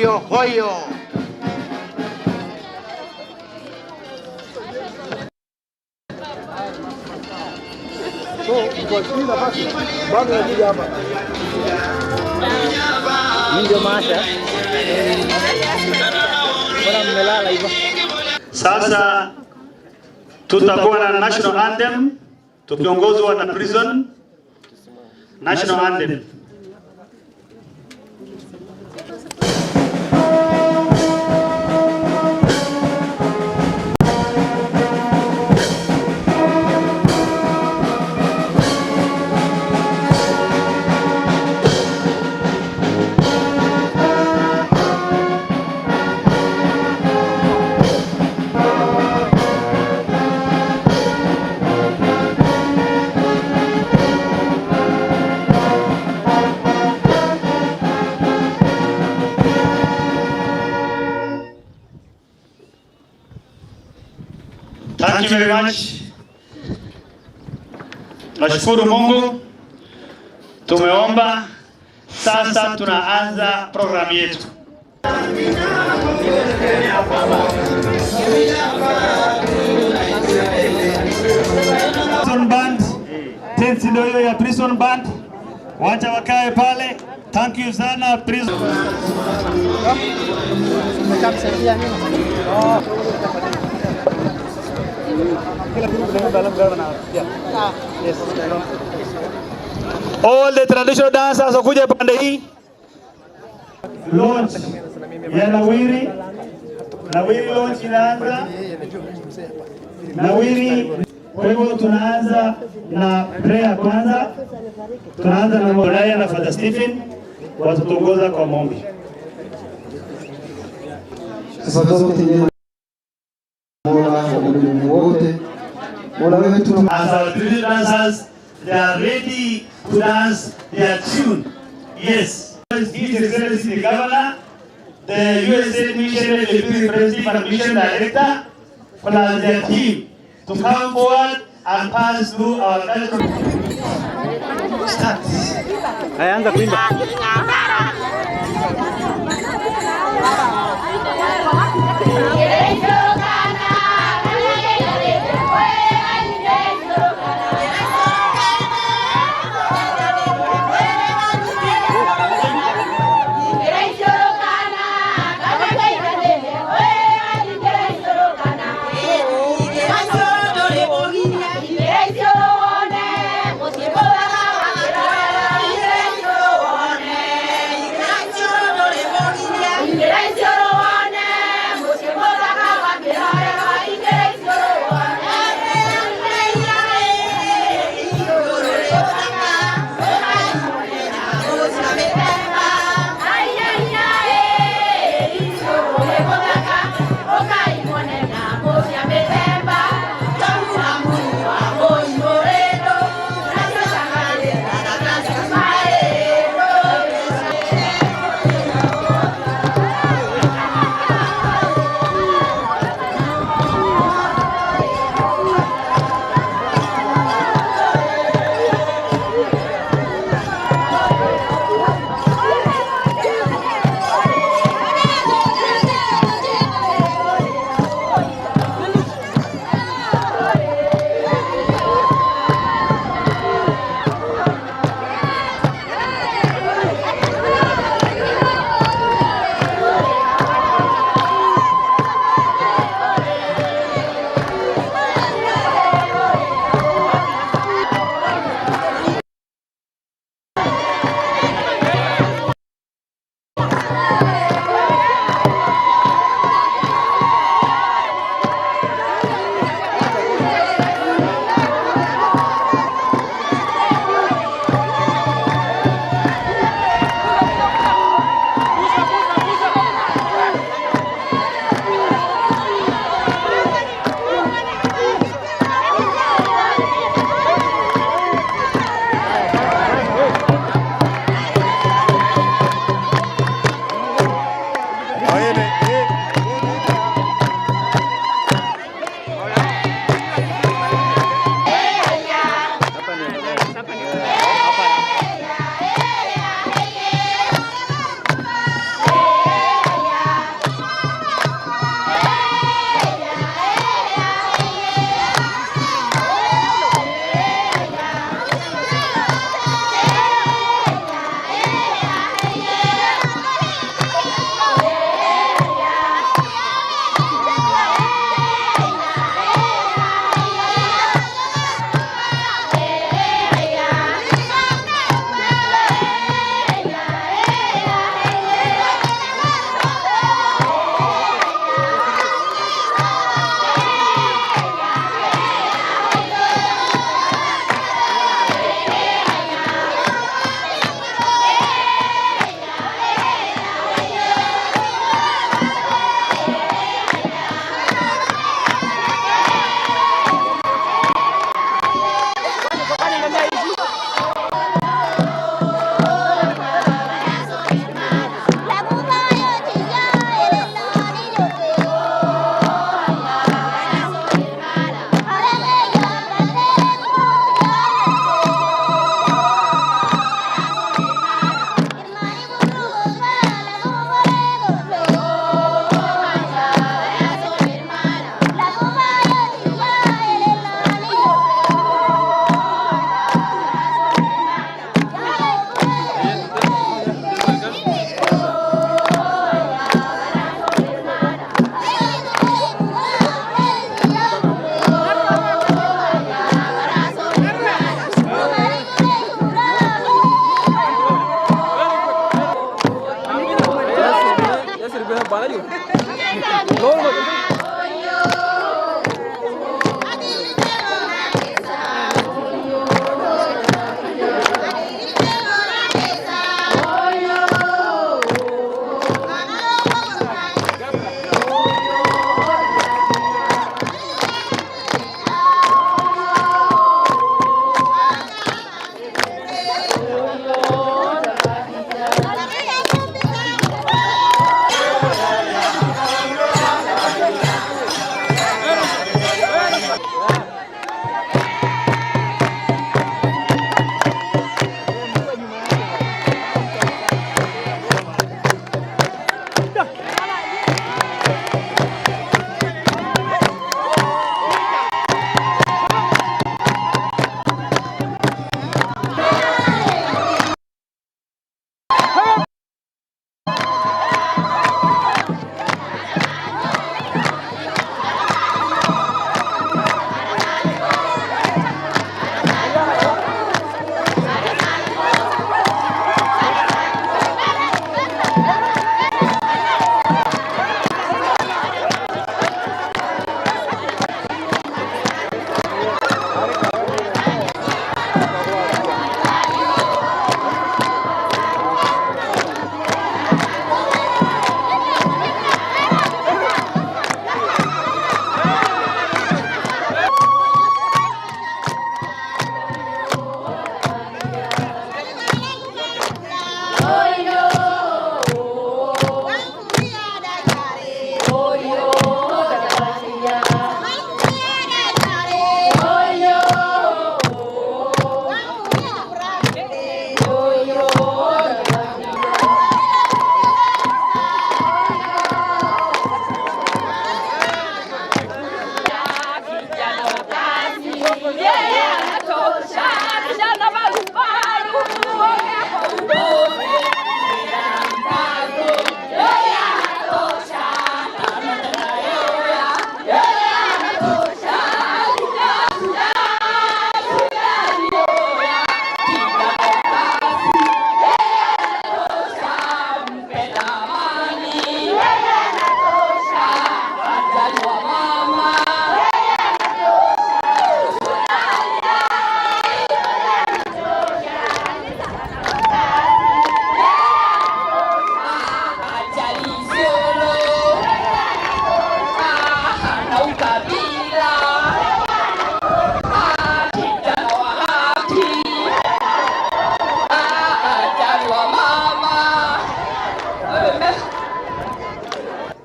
hoyo hoyo. Sasa tutakuwa na national anthem tukiongozwa na prison national anthem. Thank you very much. Nashukuru Mungu. Tumeomba, sasa tunaanza programu yetu. Prison band, tensi ndio ya prison band. Wacha wakae pale. Thank you sana prison. All the traditional dancers wakuja pande hii. Launch ya Nawiri. Nawiri launch inaanza. Nawiri, kwa hivyo tunaanza na prayer kwanza. Tunaanza na Moraya na Father Stephen watutongoza kwa maombi. As our traditional dancers, they are ready to dance their tune. Yes. His Excellency the Governor, the USA Mission, the President and Mission Director, plus their team to come forward and pass through our culture. Start. Anza kuimba.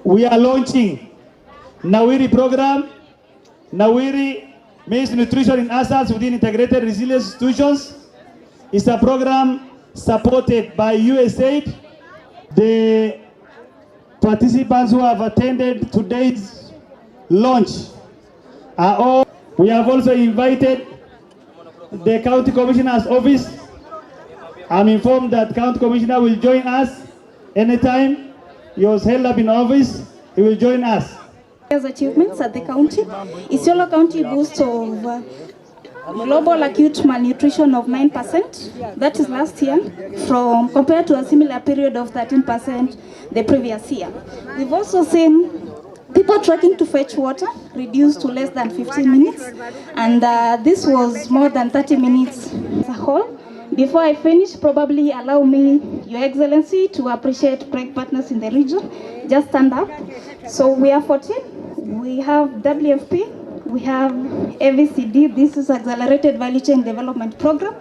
We are launching Nawiri program. Nawiri means nutrition in adults within integrated resilience institutions. It's a program supported by USAID. The participants who have attended today's launch are all. We have also invited the County Commissioner's office. I'm informed that County Commissioner will join us anytime. He was held up in office. He will join us. Achievements at the county. Isiolo County boasts of global acute malnutrition of 9%. That is last year, from compared to a similar period of 13% the previous year. We've also seen people trekking to fetch water reduced to less than 15 minutes, and this was more than 30 minutes as a whole. Before I finish, probably allow me, Your Excellency, to appreciate PREG partners in the region. Just stand up. So we are 14. We have WFP. We have AVCD. This is Accelerated Value Chain Development Program.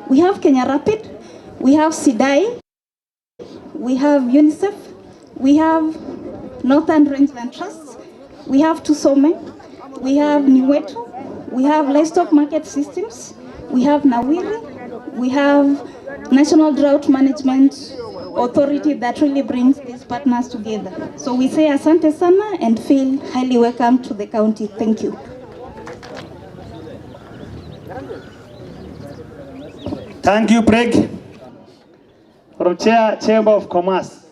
We have Kenya Rapid. We have SIDAI. We have UNICEF. We have Northern Rangeland Trusts. We have Tusome. We have Niwetu. We have Livestock Market Systems. We have Nawiri. We have National Drought Management Authority that really brings these partners together. So we say Asante Sana and feel highly welcome to the county. Thank you. Thank you, Preg. From Chamber of Commerce.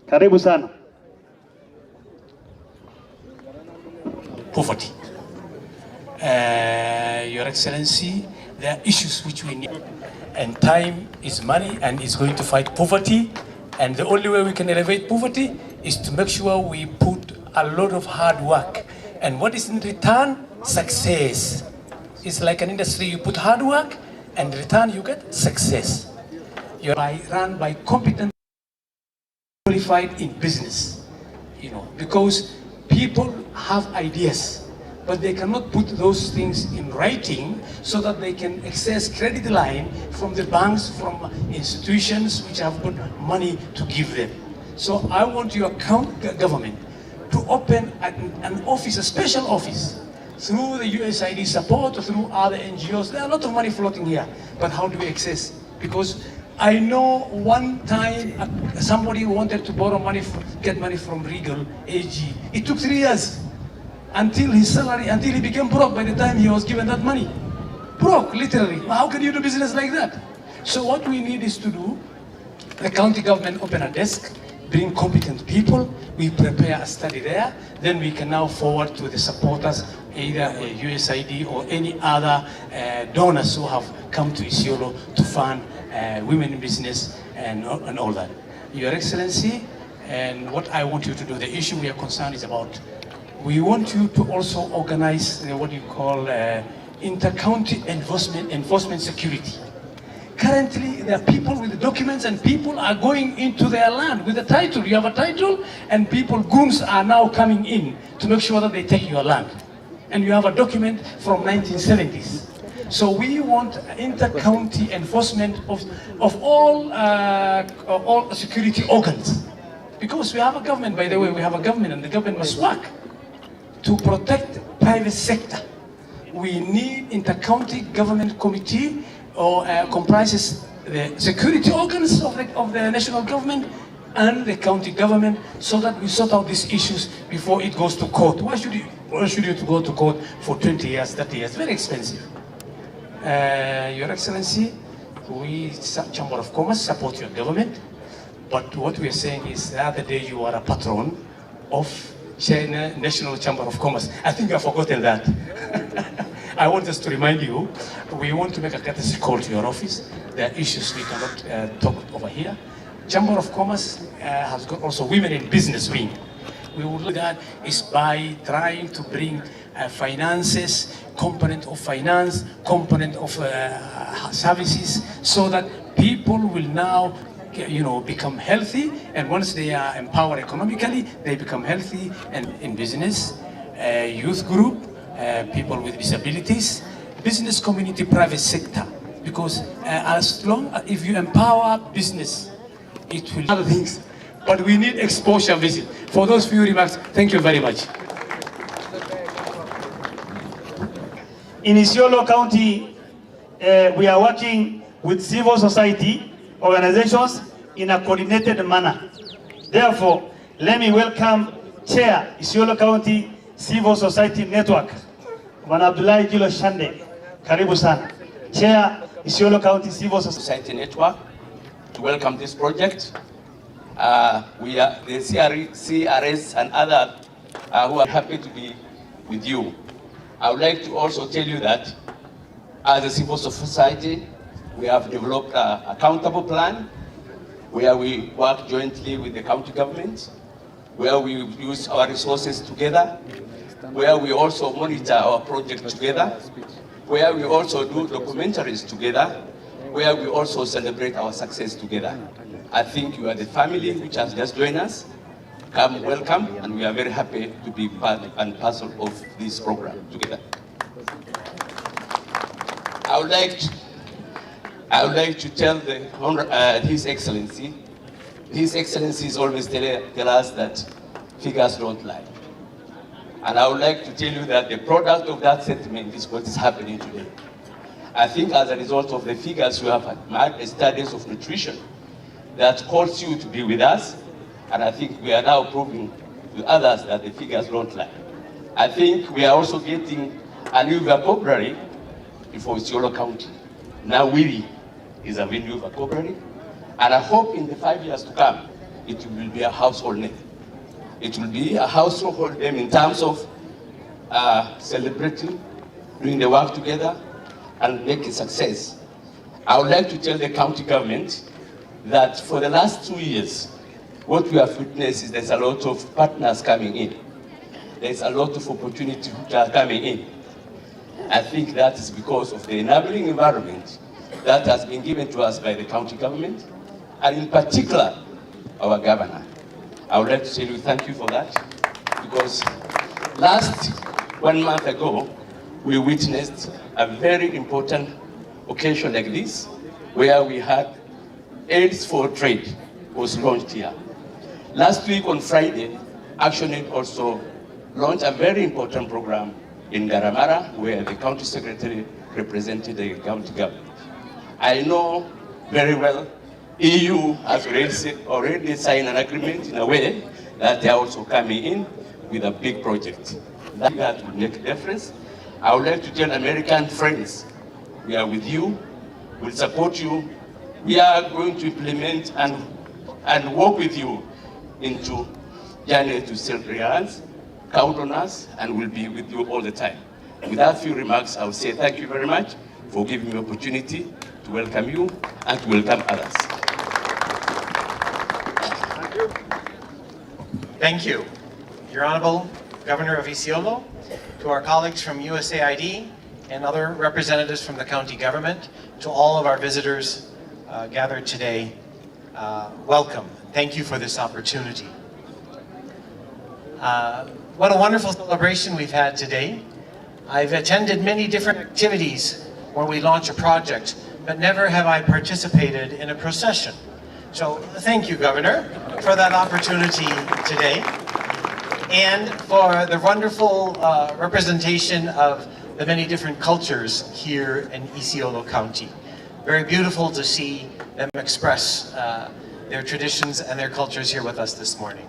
Karibu sana. Poverty. Your Excellency, there are issues which we need. And time is money, and it's going to fight poverty. And the only way we can elevate poverty is to make sure we put a lot of hard work. And what is in return? Success. It's like an industry, you put hard work, and in return you get success. You're run by competent, qualified in business, because people have ideas, but they cannot put those things in writing so that they can access credit line from the banks, from institutions which have got money to give them. So I want your government to open an office, a special office, through the USAID support, or through other NGOs. There are a lot of money floating here, but how do we access? Because I know one time somebody wanted to borrow money, get money from Regal AG. It took 3 years until he became broke by the time he was given that money. Broke, literally. How can you do business like that? So what we need is to do, the county government open a desk, bring competent people, we prepare a study there, then we can now forward to the supporters, either USAID or any other donors who have come to Isiolo to fund women in business and all that. Your Excellency, and what I want you to do, the issue we are concerned is about, we want you to also organize what you call inter-county enforcement security. Currently, there are people with the documents and people are going into their land with a title. You have a title and goons are now coming in to make sure that they take your land. And you have a document from 1970s. So we want inter-county enforcement of all security organs. Because we have a government, by the way, we have a government, and the government must work to protect private sector. We need inter-county government committee, or comprises the security organs of the national government and the county government, so that we sort out these issues before it goes to court. Why should you go to court for 20 years, 30 years? Very expensive. Your Excellency, we, Chamber of Commerce, support your government, but what we are saying is the other day you are a patron of China National Chamber of Commerce. I think you have forgotten that. I want us to remind you, we want to make a courtesy call to your office. There are issues we cannot talk over here. Chamber of Commerce has got also women in business wing. We will do that is by trying to bring finances, component of finance, component of services, so that people will now become healthy, and once they are empowered economically, they become healthy and in business, youth group, people with disabilities, business community, private sector. Because as long as if you empower business, it will do other things. But we need exposure visit. For those few remarks, thank you very much. In Isiolo County, we are working with civil society organizations in a coordinated manner. Therefore, let me welcome Chair, Isiolo County Civil Society Network, Bwana Abdullahi Jilo Shande. Karibu sana. Chair, Isiolo County Civil Society Network, to welcome this project. We are the CRS and other who are happy to be with you. I would like to also tell you that as a civil society, we have developed an accountable plan where we work jointly with the county government, where we use our resources together, where we also monitor our project together, where we also do documentaries together, where we also celebrate our success together. I think you are the family which has just joined us. Come, welcome, and we are very happy to be part and parcel of this program together. I would like to tell His Excellency. His Excellency is always tell us that figures don't lie. And I would like to tell you that the product of that sentiment is what is happening today. I think as a result of the figures you have had studies of nutrition that calls you to be with us, and I think we are now proving to others that the figures don't lie. I think we are also getting a new vocabulary for Isiolo County. Nawiri is a new vocabulary, and I hope in the 5 years to come, it will be a household name. It will be a household name in terms of celebrating, doing the work together, and make a success. I would like to tell the county government that for the last 2 years, what we have witnessed is there's a lot of partners coming in. There's a lot of opportunities which are coming in. I think that is because of the enabling environment that has been given to us by the county government, and in particular, our governor. I would like to tell you thank you for that, because last 1 month ago, we witnessed a very important occasion like this, where we had AIDS for Trade was launched here. Last week on Friday, ActionAid also launched a very important program in Garamara, where the county secretary represented the county government. I know very well EU has already signed an agreement in a way that they are also coming in with a big project. That will make a difference. I would like to tell American friends, we are with you, we'll support you. We are going to implement and work with you into journey to self-reliance. Count on us, and we'll be with you all the time. With that few remarks, I will say thank you very much for giving me the opportunity to welcome you and to welcome others. Thank you, Your Honorable Governor of Isiolo, to our colleagues from USAID and other representatives from the county government, to all of our visitors gathered today, welcome. Thank you for this opportunity. What a wonderful celebration we've had today. I've attended many different activities where we launch a project, but never have I participated in a procession. So thank you, Governor, for that opportunity today, and for the wonderful representation of the many different cultures here in Isiolo County. Very beautiful to see them express their traditions and their cultures here with us this morning.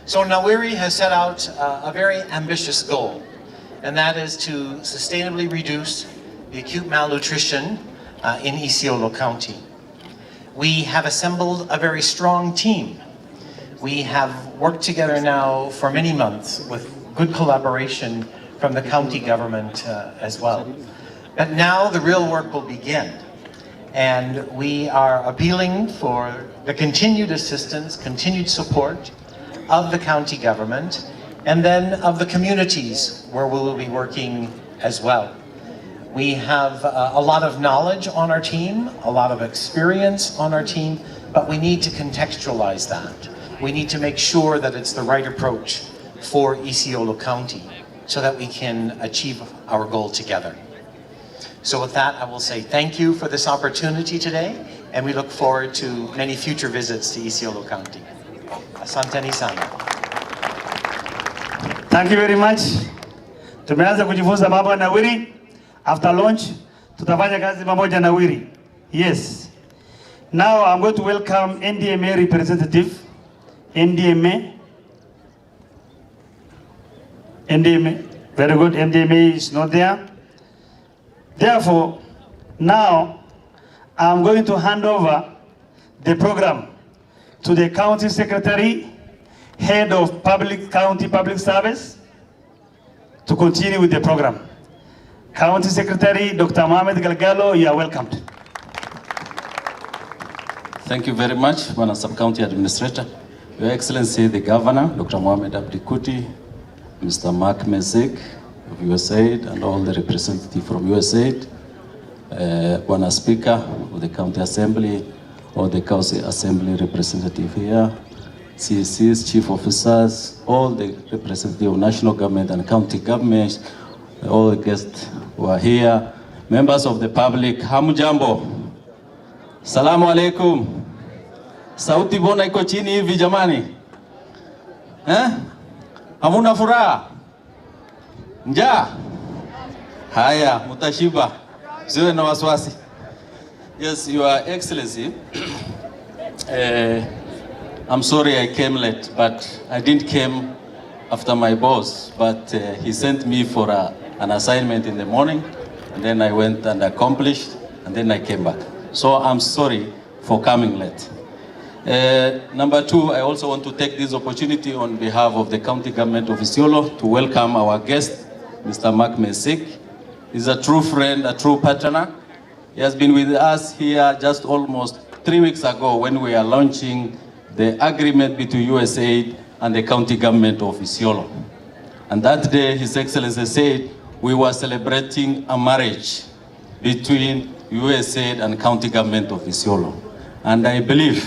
So Nawiri has set out a very ambitious goal, and that is to sustainably reduce the acute malnutrition in Isiolo County. We have assembled a very strong team. We have worked together now for many months with good collaboration from the county government as well. But now the real work will begin, and we are appealing for the continued assistance, continued support of the county government, and then of the communities where we will be working as well. We have a lot of knowledge on our team, a lot of experience on our team, but we need to contextualize that. We need to make sure that it's the right approach for Isiolo County so that we can achieve our goal together. So with that, I will say thank you for this opportunity today, and we look forward to many future visits to Isiolo County. Asanteni sana. Thank you very much. Tumeanza kujifunza mambo ya Nawiri. After launch, tutafanya kazi pamoja na Nawiri. Yes. Now I'm going to welcome NDMA representative. NDMA. Very good. NDMA is not there. Therefore, now I'm going to hand over the program to the county secretary, head of county public service, to continue with the program. County Secretary Dr. Mohamed Galgalo, you are welcomed. Thank you very much, Bwana Sub-County Administrator. Your Excellency, the Governor, Dr. Mohamed Abdikuti, Mr. Mark Masik of USAID, and all the representatives from USAID, Bwana Speaker of the County Assembly, all the County Assembly representative here, CCs, Chief Officers, all the representatives of national government and county government, all the guests who are here, members of the public, hamujambo, salamu alaikum. Sauti bona iko chini hivi jamani, hamuna furaha, njaa? Haya, mutashiba, siwe na wasiwasi. Yes, Your Excellency, I'm sorry I came late, but I didn't come after my boss, but he sent me for an assignment in the morning, and then I went and accomplished, and then I came back. So I'm sorry for coming late. Number two, I also want to take this opportunity on behalf of the county government of Isiolo to welcome our guest, Mr. Mark Masik. He's a true friend, a true partner. He has been with us here just almost 3 weeks ago when we are launching the agreement between USAID and the county government of Isiolo. And that day, His Excellency said, we were celebrating a marriage between USAID and county government of Isiolo. And I believe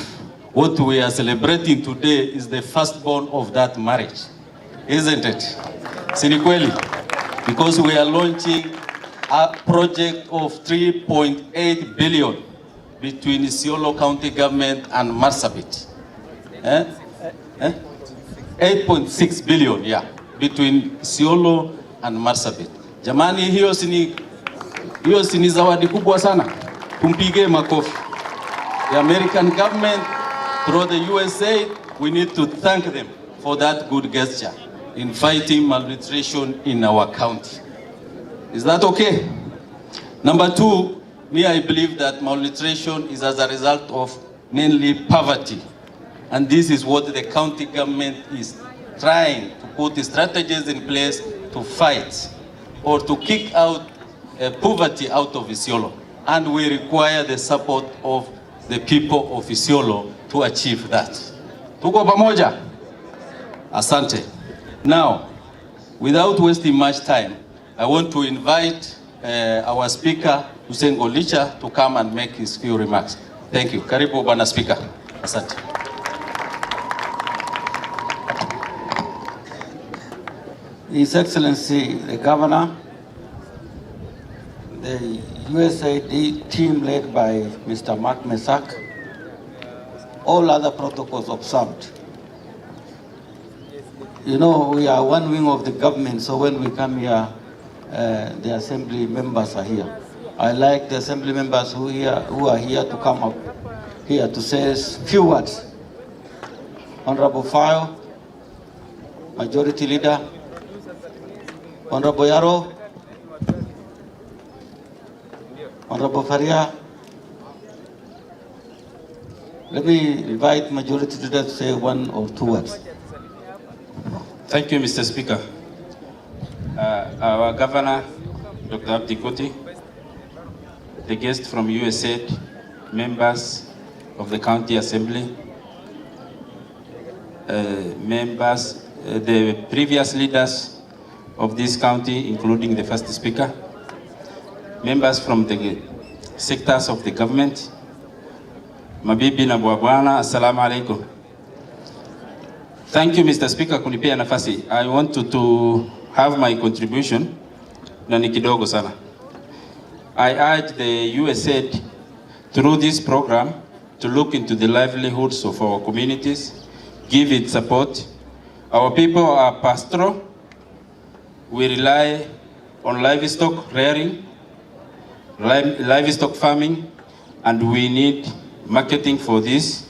what we are celebrating today is the firstborn of that marriage, isn't it? Sinikweli, because we are launching a project of 3.8 billion between Isiolo County Government and Marsabit. 8.6 billion, yeah, between Isiolo and Marsabit. Jamani, hiyo sini zawadi kubwa sana. Tumpige makofi. The American government, through the USA, we need to thank them for that good gesture in fighting malnutrition in our county. Is that okay? Number two, I believe that malnutrition is as a result of mainly poverty. And this is what the county government is trying to put the strategies in place to fight or to kick out poverty out of Isiolo. And we require the support of the people of Isiolo to achieve that. Tuko pamoja? Asante. Now, without wasting much time, I want to invite our speaker, Hussein Golicha, to come and make his few remarks. Thank you. Karibu Bwana Speaker. Asante. His Excellency, the Governor, the USAID team led by Mr. Mark Masik, all other protocols observed. You know, we are one wing of the government, so when we come here, the assembly members are here. I like the assembly members who are here to come up here to say a few words. Honorable File, Majority Leader, Honorable Yaro, Honorable Faria. Let me invite Majority Leader to say one or two words. Thank you, Mr. Speaker. Our Governor, Dr. Abdikuti, the guests from USAID, members of the County Assembly, members, the previous leaders of this county, including the first speaker, members from the sectors of the government, mabibi na bwana, assalamu alaikum. Thank you, Mr. Speaker, kunipea nafasi. I want to have my contribution na ni kidogo sana. I urge the USAID through this program to look into the livelihoods of our communities, give it support. Our people are pastoral. We rely on livestock rearing, livestock farming, and we need marketing for this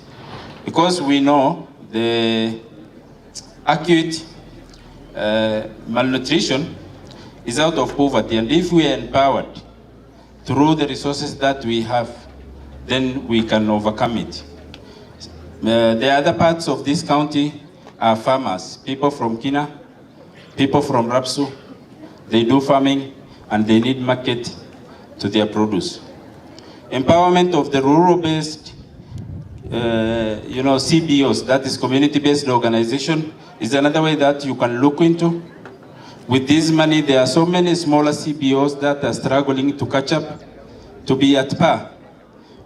because we know the acute malnutrition is out of poverty, and if we are empowered through the resources that we have, then we can overcome it. The other parts of this county are farmers, people from Kina, people from Rapsu. They do farming and they need market to their produce. Empowerment of the rural-based, CBOs, that is community-based organization, is another way that you can look into. With this money, there are so many smaller CBOs that are struggling to catch up, to be at par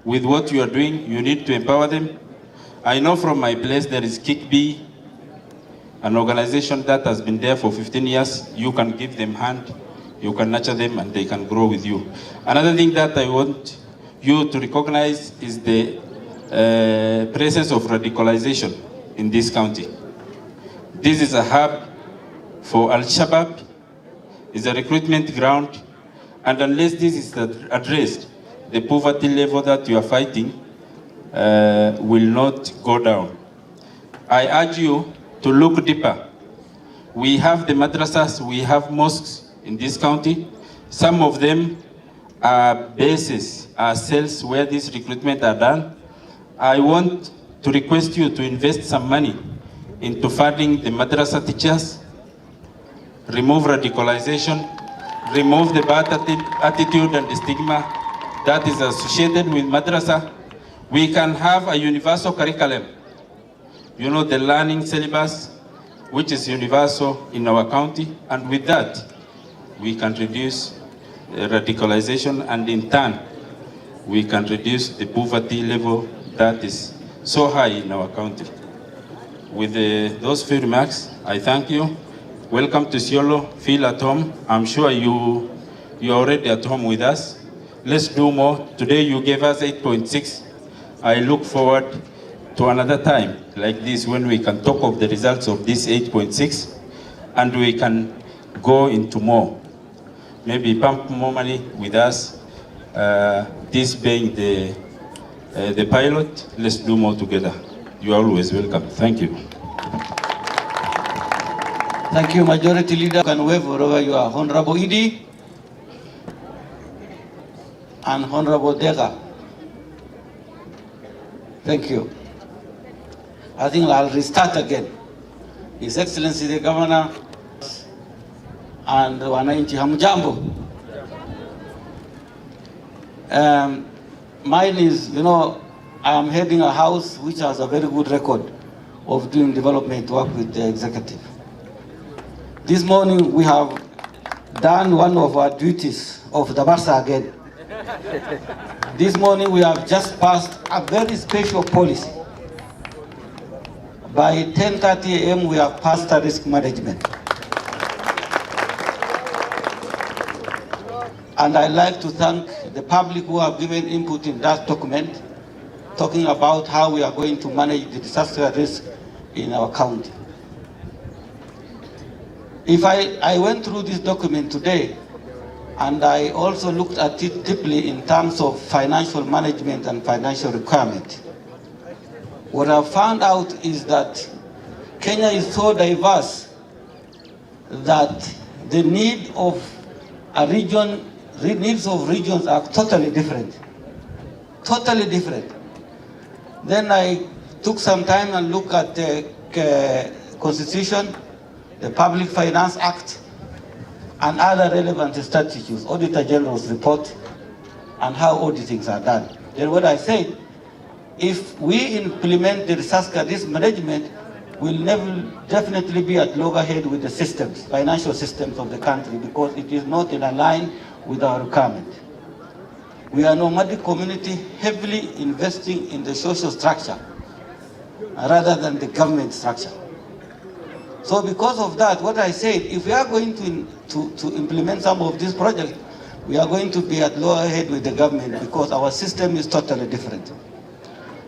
with what you are doing. You need to empower them. I know from my place there is KickB, an organization that has been there for 15 years. You can give them hand, you can nurture them, and they can grow with you. Another thing that I want you to recognize is the presence of radicalization in this county. This is a hub for Al-Shabaab, it's a recruitment ground, and unless this is addressed, the poverty level that you are fighting will not go down. I urge you to look deeper. We have the madrasas, we have mosques in this county. Some of them are bases, are cells where this recruitment are done. I want to request you to invest some money into funding the madrasa teachers, remove radicalization, remove the bad attitude and the stigma that is associated with madrasa. We can have a universal curriculum you know, the learning syllabus, which is universal in our county, and with that, we can reduce radicalization, and in turn, we can reduce the poverty level that is so high in our county. With those few remarks, I thank you. Welcome to Isiolo. Feel at home. I'm sure you're already at home with us. Let's do more. Today you gave us 8.6. I look forward to another time like this when we can talk of the results of this 8.6 and we can go into more. Maybe pump more money with us. This being the pilot, let's do more together. You are always welcome. Thank you. Thank you, Majority Leader. You can wave wherever you are. Honorable Edie and Honorable Dega. Thank you. I think I'll restart again. His Excellency the Governor and wananchi hamjambo. Mine is, you know, I am heading a house which has a very good record of doing development work with the executive. This morning we have done one of our duties of the Basa again. This morning we have just passed a very special policy. By 10:30 a.m. we have passed a risk management. And I'd like to thank the public who have given input in that document, talking about how we are going to manage the disaster risk in our county. If I went through this document today, and I also looked at it deeply in terms of financial management and financial requirement, what I found out is that Kenya is so diverse that the need of a region, the needs of regions are totally different. Totally different. Then I took some time and looked at the Constitution, the Public Finance Act, and other relevant statutes, Auditor General's report, and how auditings are done. Then what I said, if we implement the disaster risk management, we'll definitely be at loggerhead with the systems, financial systems of the country, because it is not in line with our requirement. We are a nomadic community heavily investing in the social structure rather than the government structure. So because of that, what I said, if we are going to implement some of these projects, we are going to be at loggerhead with the government because our system is totally different.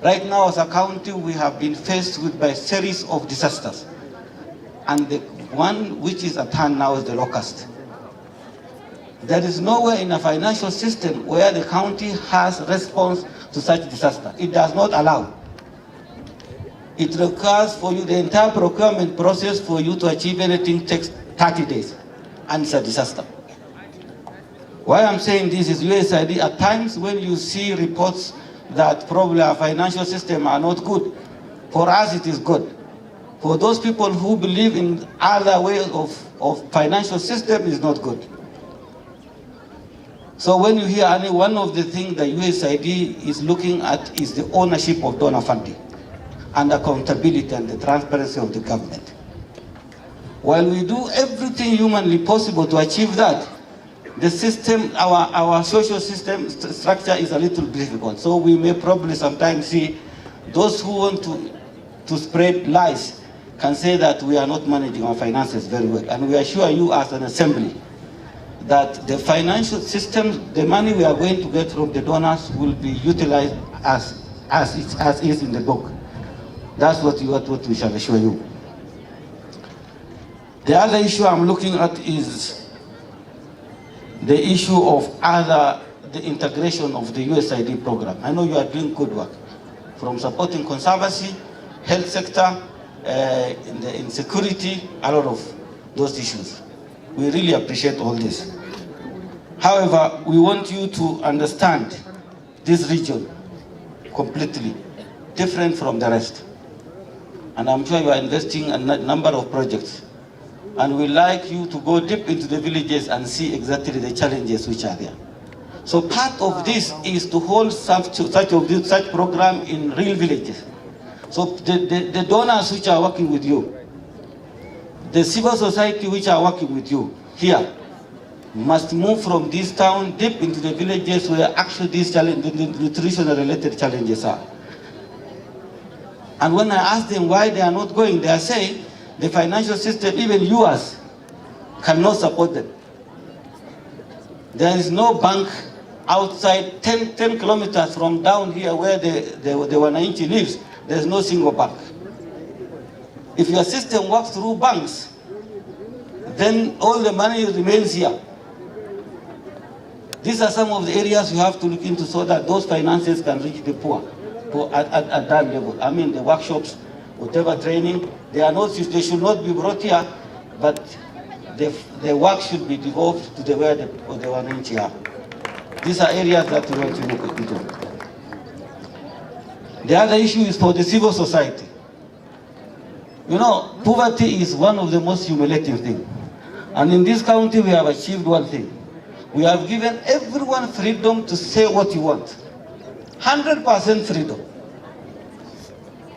Right now, as a county, we have been faced with by a series of disasters. And the one which is at hand now is the locust. There is nowhere in a financial system where the county has response to such disaster. It does not allow. It requires for you, the entire procurement process for you to achieve anything takes 30 days. And it's a disaster. Why I'm saying this is USAID, at times when you see reports that probably our financial system are not good, for us it is good. For those people who believe in other ways of financial system is not good. So when you hear any one of the things that USAID is looking at is the ownership of donor funding and accountability and the transparency of the government. While we do everything humanly possible to achieve that, the system, our social system structure is a little difficult. So we may probably sometimes see those who want to spread lies can say that we are not managing our finances very well. And we assure you as an assembly that the financial system, the money we are going to get from the donors will be utilized as is in the book. That's what we shall assure you. The other issue I'm looking at is the issue of the integration of the USAID program. I know you are doing good work, from supporting conservancy, health sector, in security, a lot of those issues. We really appreciate all this. However, we want you to understand this region completely different from the rest. And I'm sure you are investing in a number of projects. And we'd like you to go deep into the villages and see exactly the challenges which are there. So part of this is to hold such program in real villages, So the donors which are working with you, the civil society which are working with you here, must move from this town deep into the villages where actually these challenges, the nutritional related challenges are. And when I ask them why they are not going, they are saying the financial system, even yours, cannot support them. There is no bank outside 10 kilometers from down here where the Wananchi lives. There's no single bank. If your system works through banks, then all the money remains here. These are some of the areas you have to look into so that those finances can reach the poor at that level. I mean, the workshops, whatever training, they should not be brought here, but the work should be devolved to where the Wananchi are. These are areas that we want to look into. The other issue is for the civil society. You know, poverty is one of the most humiliating things. And in this county, we have achieved one thing. We have given everyone freedom to say what you want. 100% freedom.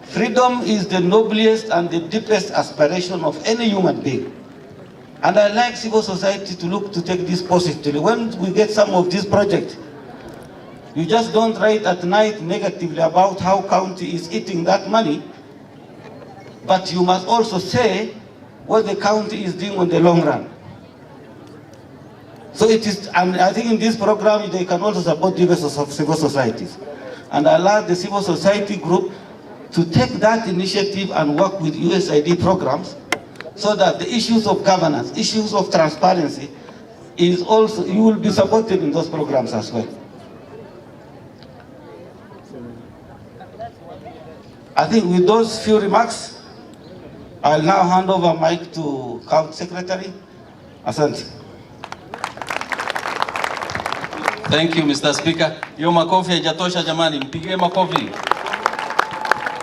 Freedom is the noblest and the deepest aspiration of any human being. And I like civil society to take this positively. When we get some of these projects, you just don't write at night negatively about how county is eating that money, but you must also say what the county is doing on the long run. So it is, and I think in this program they can also support diverse civil societies. And I allow the civil society group to take that initiative and work with USAID programs so that the issues of governance, issues of transparency is also, you will be supported in those programs as well. I think with those few remarks, I'll now hand over mic to County Secretary. Asante. Thank you, Mr. Speaker. Hiyo makofi haijatosha jamani, mpigie makofi.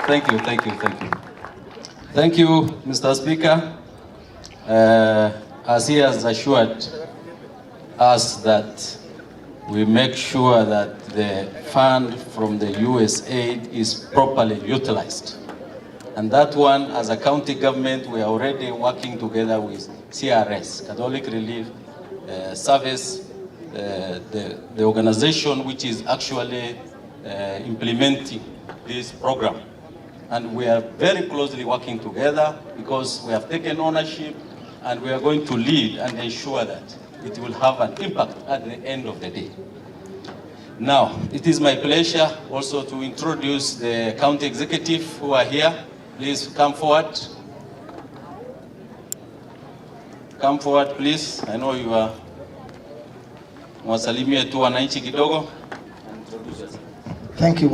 Thank you. Thank you, Mr. Speaker. As he has assured us that we make sure that the fund from the USAID is properly utilized. And that one, as a county government, we are already working together with CRS, Catholic Relief Service, the organization which is actually implementing this program. And we are very closely working together because we have taken ownership and we are going to lead and ensure that it will have an impact at the end of the day. Now, it is my pleasure also to introduce the county executive who are here. Please come forward. Come forward, please. I know you are mwasalimie tu wananchi kidogo. Thank you,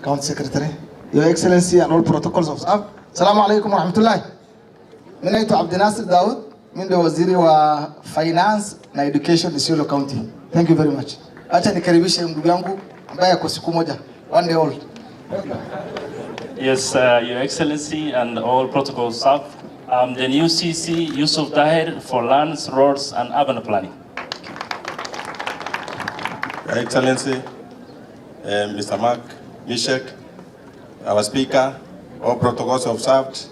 County Secretary. Your Excellency and all protocols of staff. Assalamu alaikum wa rahmatullahi. Mimi naitwa Abdinasir Daud, mimi ndio waziri wa Finance na Education Isiolo County. Thank you very much. Acha nikaribishe ndugu yangu ambaye ako siku moja, one day old. Yes, Your Excellency and all protocol staff. I'm the new CC Yusuf Tahir for Lands, Roads and Urban Planning. Your Excellency, Mr. Mark Mishek, our Speaker, all protocols observed.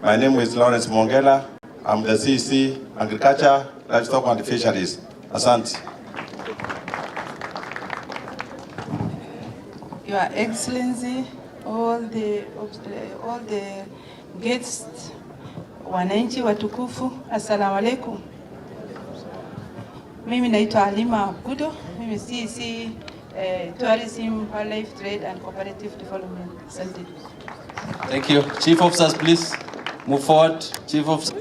My name is Lawrence Mongela. I'm the CC Agriculture, Livestock and Fisheries. Asante. Your Excellency, all the guests, wananchi watukufu, assalamu alaikum. Mimi naitwa Halima Abgudo, mimi CC Tourism, Wildlife Trade and Cooperative Development. Asante. Thank you. Chief Officers, please move forward. Chief Officer.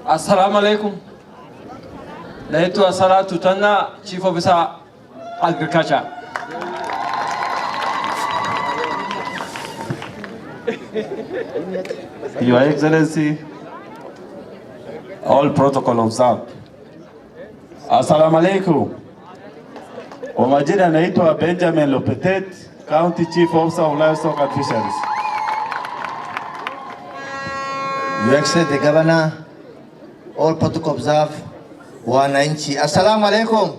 Assalamu alaikum. Naitwa Salatu Tana, Chief Officer Agriculture. Your Excellency, all protocol observed. Assalamu alaikum. Kwa majina naitwa Benjamin Lopetet, County Chief Officer of Livestock and Fisheries. Your Excellency the Governor, all protocol observed, wananchi. Assalamu alaikum.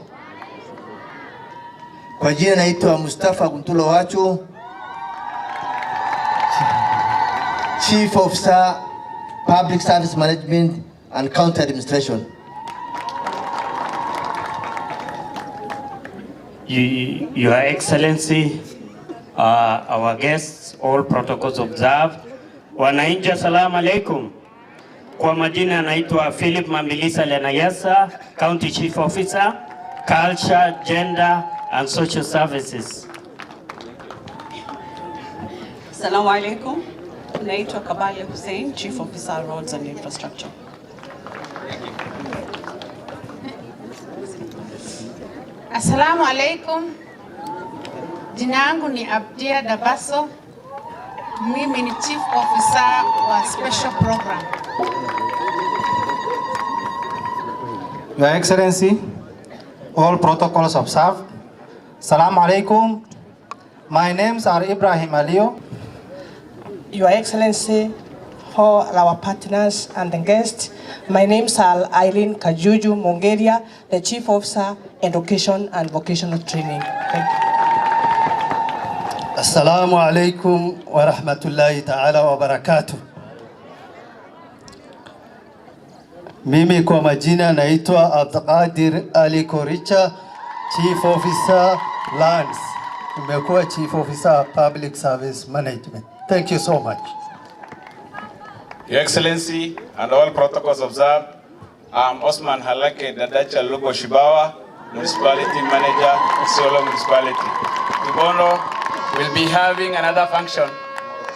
Kwa jina naitwa Mustafa Guntulo Wachu, Chief Officer, Public Service Management and County Administration. Your Excellency, our guests, all protocols observed. Wananchi, assalamu alaikum. Kwa majina naitwa Philip Mambilisa Lenayasa, County Chief Officer, Culture, Gender and Social Services. Assalamu alaikum. Naitwa Kabali Hussein, Chief Officer, Roads and Infrastructure. Assalamu alaikum. Jina yangu ni Abdia Dabaso. Mimi ni Chief Officer wa Special Program. Your Excellency, all protocols observed. Assalamu alaikum. My names are Ibrahim Alio. Your Excellency, all our partners and the guests, my names are Eileen Kajuju Mongeria, the Chief Officer, Education and Vocational Training. Thank you. Assalamu alaikum wa rahmatullahi ta'ala wa barakatuh. Mimi kwa majina naitwa Abdulqadir Ali Koricha, Chief Officer Lands. Nimekuwa Chief Officer Public Service Management. Thank you so much. Your Excellency and all protocols observed, I'm Osman Halake Dadacha Lugo Shibawa, Municipality Manager, Isiolo Municipality. Tomorrow we'll be having another function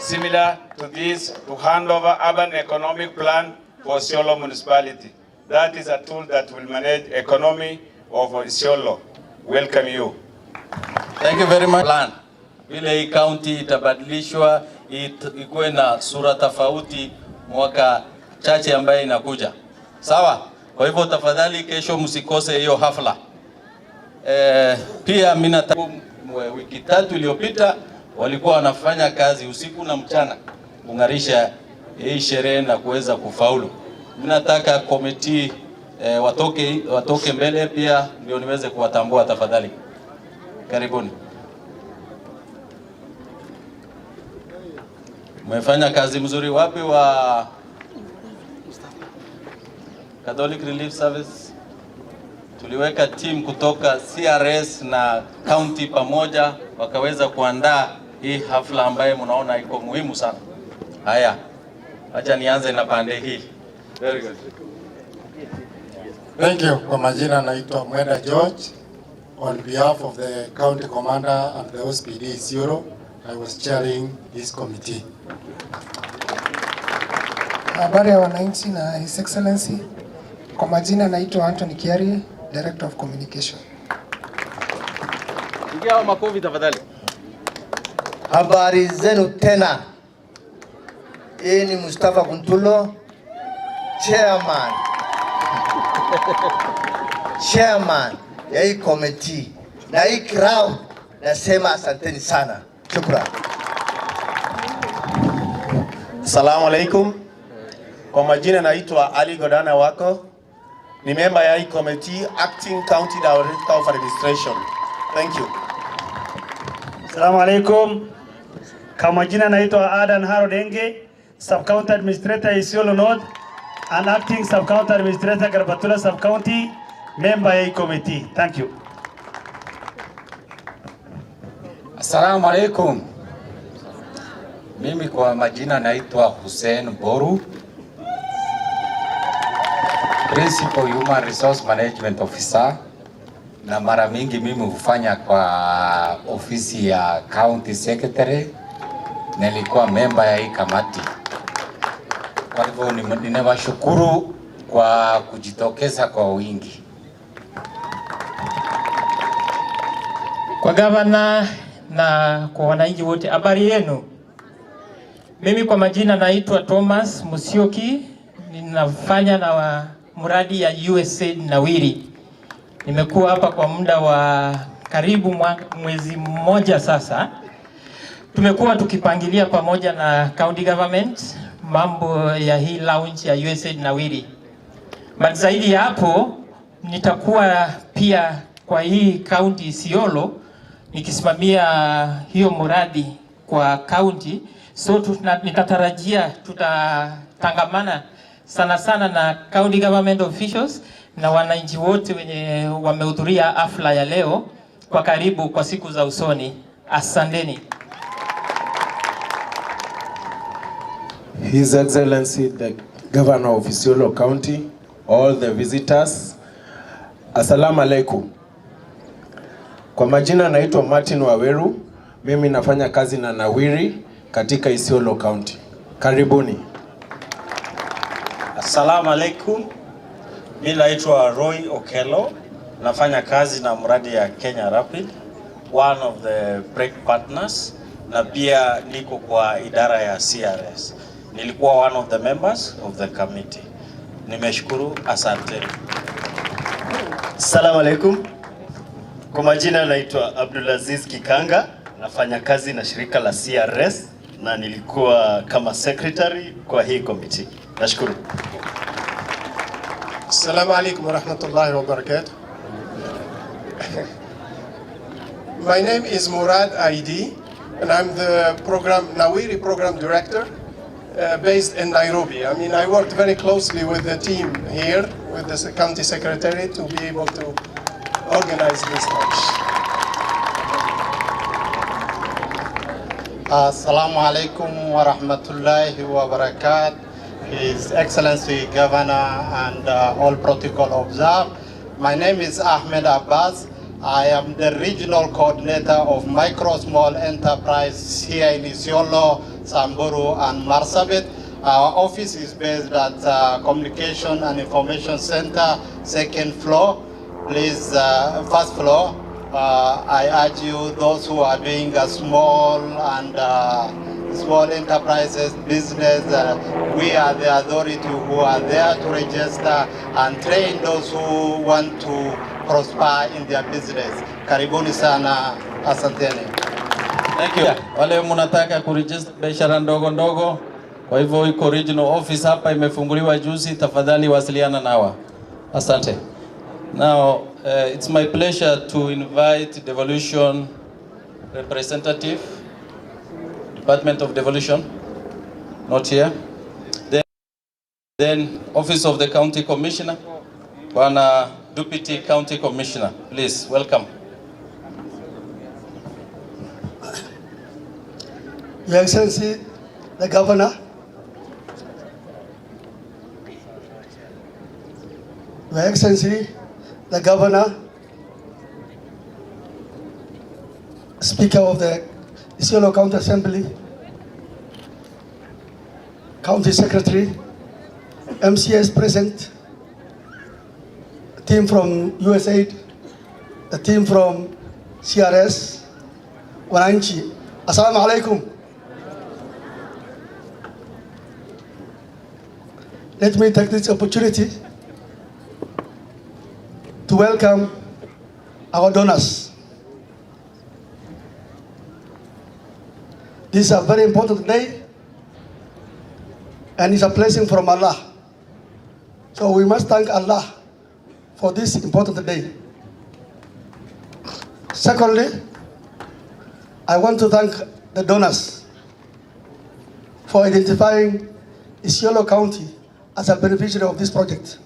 similar to this to hand over urban economic plan for Isiolo Municipality. That is a tool that will manage economy of Isiolo. Welcome you. Thank you very much. Plan. Vile hii county itabadilishwa ikuwe na sura tofauti mwaka chache ambaye inakuja. Sawa? Kwa hivyo tafadhali kesho msikose hiyo hafla. Pia mimi nataka wiki 3 iliyopita walikuwa wanafanya kazi usiku na mchana kungarisha hii sherehe na kuweza kufaulu. Mimi nataka committee watoke mbele pia ndio niweze kuwatambua tafadhali. Karibuni. Mmefanya kazi mzuri. Wapi wa Catholic Relief Service? Tuliweka team kutoka CRS na county pamoja wakaweza kuandaa hii hafla ambaye mnaona iko muhimu sana. Haya, acha nianze na pande hii. Very good. Thank you. Kwa majina naitwa Mwenda George. On behalf of the County Commander and the OSPD Isiolo, I was chairing this committee. Habari ya wananchi na His Excellency. Kwa majina naitwa Anthony Kiari, Director of Communication. Ingia makofi tafadhali. Habari zenu tena. Hii ni Mustafa Kuntulo, Chairman ya hii committee. Na hii crowd nasema asanteni sana. Shukran. Assalamu alaikum. Kwa majina naitwa Ali Godana Wako. Ni member ya hii committee, Acting County Director of Administration. Thank you. Assalamu alaikum. Kwa majina naitwa Adan Harodenge, Sub-County Administrator Isiolo North and Acting Sub-County Administrator Garbatula Sub-County, member ya hii committee. Thank you. Assalamu alaikum. Mimi kwa majina naitwa Hussein Boru, Principal Human Resource Management Officer, na mara mingi mimi hufanya kwa ofisi ya County Secretary. Nilikuwa member ya hii kamati. Kwa hivyo ninawashukuru kwa kujitokeza kwa wingi. Kwa gavana na kwa wananchi wote, habari yenu? Mimi kwa majina naitwa Thomas Musioki, ninafanya na mradi ya USAID Nawiri. Nimekuwa hapa kwa muda wa karibu mwezi mmoja sasa. Tumekuwa tukipangilia pamoja na county government mambo ya hii launch ya USAID Nawiri. But zaidi ya hapo nitakuwa pia kwa hii county Isiolo nikisimamia hiyo mradi kwa county, So nitatarajia tutatangamana sana sana na county government officials na wananchi wote wenye wamehudhuria hafla ya leo kwa karibu kwa siku za usoni. Asanteni. His Excellency the Governor of Isiolo County, all the visitors, Assalamu alaikum. Kwa majina naitwa Martin Waweru, mimi nafanya kazi na Nawiri katika Isiolo County. Karibuni. Assalamu alaikum. Mimi naitwa Roy Okello, nafanya kazi na mradi ya Kenya Rapid, one of the break partners, na pia niko kwa idara ya CRS. Nilikuwa one of the members of the committee. Nimeshukuru, asante. Assalamu alaikum. Kwa majina naitwa Abdulaziz Kikanga, nafanya kazi na shirika la CRS na nilikuwa kama secretary kwa hii committee. Nashukuru. Assalamu alaikum wa rahmatullahi wa barakatuh. My name is Murad ID and I'm the Nawiri program director based in Nairobi. I mean, I worked very closely with the team here, with the county secretary, to be able to organize this lunch. Assalamu alaikum wa rahmatullahi wa barakatuh. His Excellency Governor and all protocol observed. My name is Ahmed Abbas. I am the regional coordinator of Micro Small Enterprise here in Isiolo, Samburu and Marsabit. Our office is based at Communication and Information Center, second floor. Please, first floor. I urge you, those who are doing a small enterprises, business, we are the authority who are there to register and train those who want to prosper in their business. Karibuni sana, asanteni. Thank you. Wale mnataka kuregister biashara ndogo ndogo, kwa hivyo iko regional office hapa imefunguliwa juzi, tafadhali wasiliana nawa. Asante. Now, it's my pleasure to invite devolution representative, Department of Devolution, not here. Then Office of the County Commissioner, Bwana Deputy County Commissioner, please welcome. Your Excellency, the Governor, Your Excellency, the Governor, Speaker of the Isiolo County Assembly, County Secretary, MCS present, the team from USAID, the team from CRS, wananchi, assalamu alaikum. Let me take this opportunity to welcome our donors. This is a very important day and it's a blessing from Allah. So we must thank Allah for this important day. Secondly, I want to thank the donors for identifying Isiolo County as a beneficiary of this project.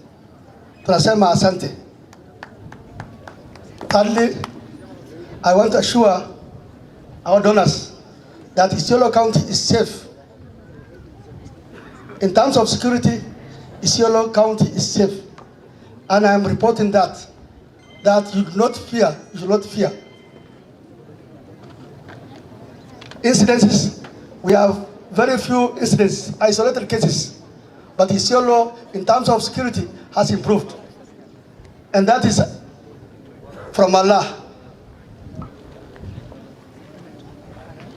Tunasema asante. Thirdly, I want to assure our donors that Isiolo County is safe. In terms of security, Isiolo County is safe. And I am reporting that you do not fear, you should not fear. Incidences, we have very few incidents, isolated cases. But Isiolo, in terms of security, has improved. And that is from Allah.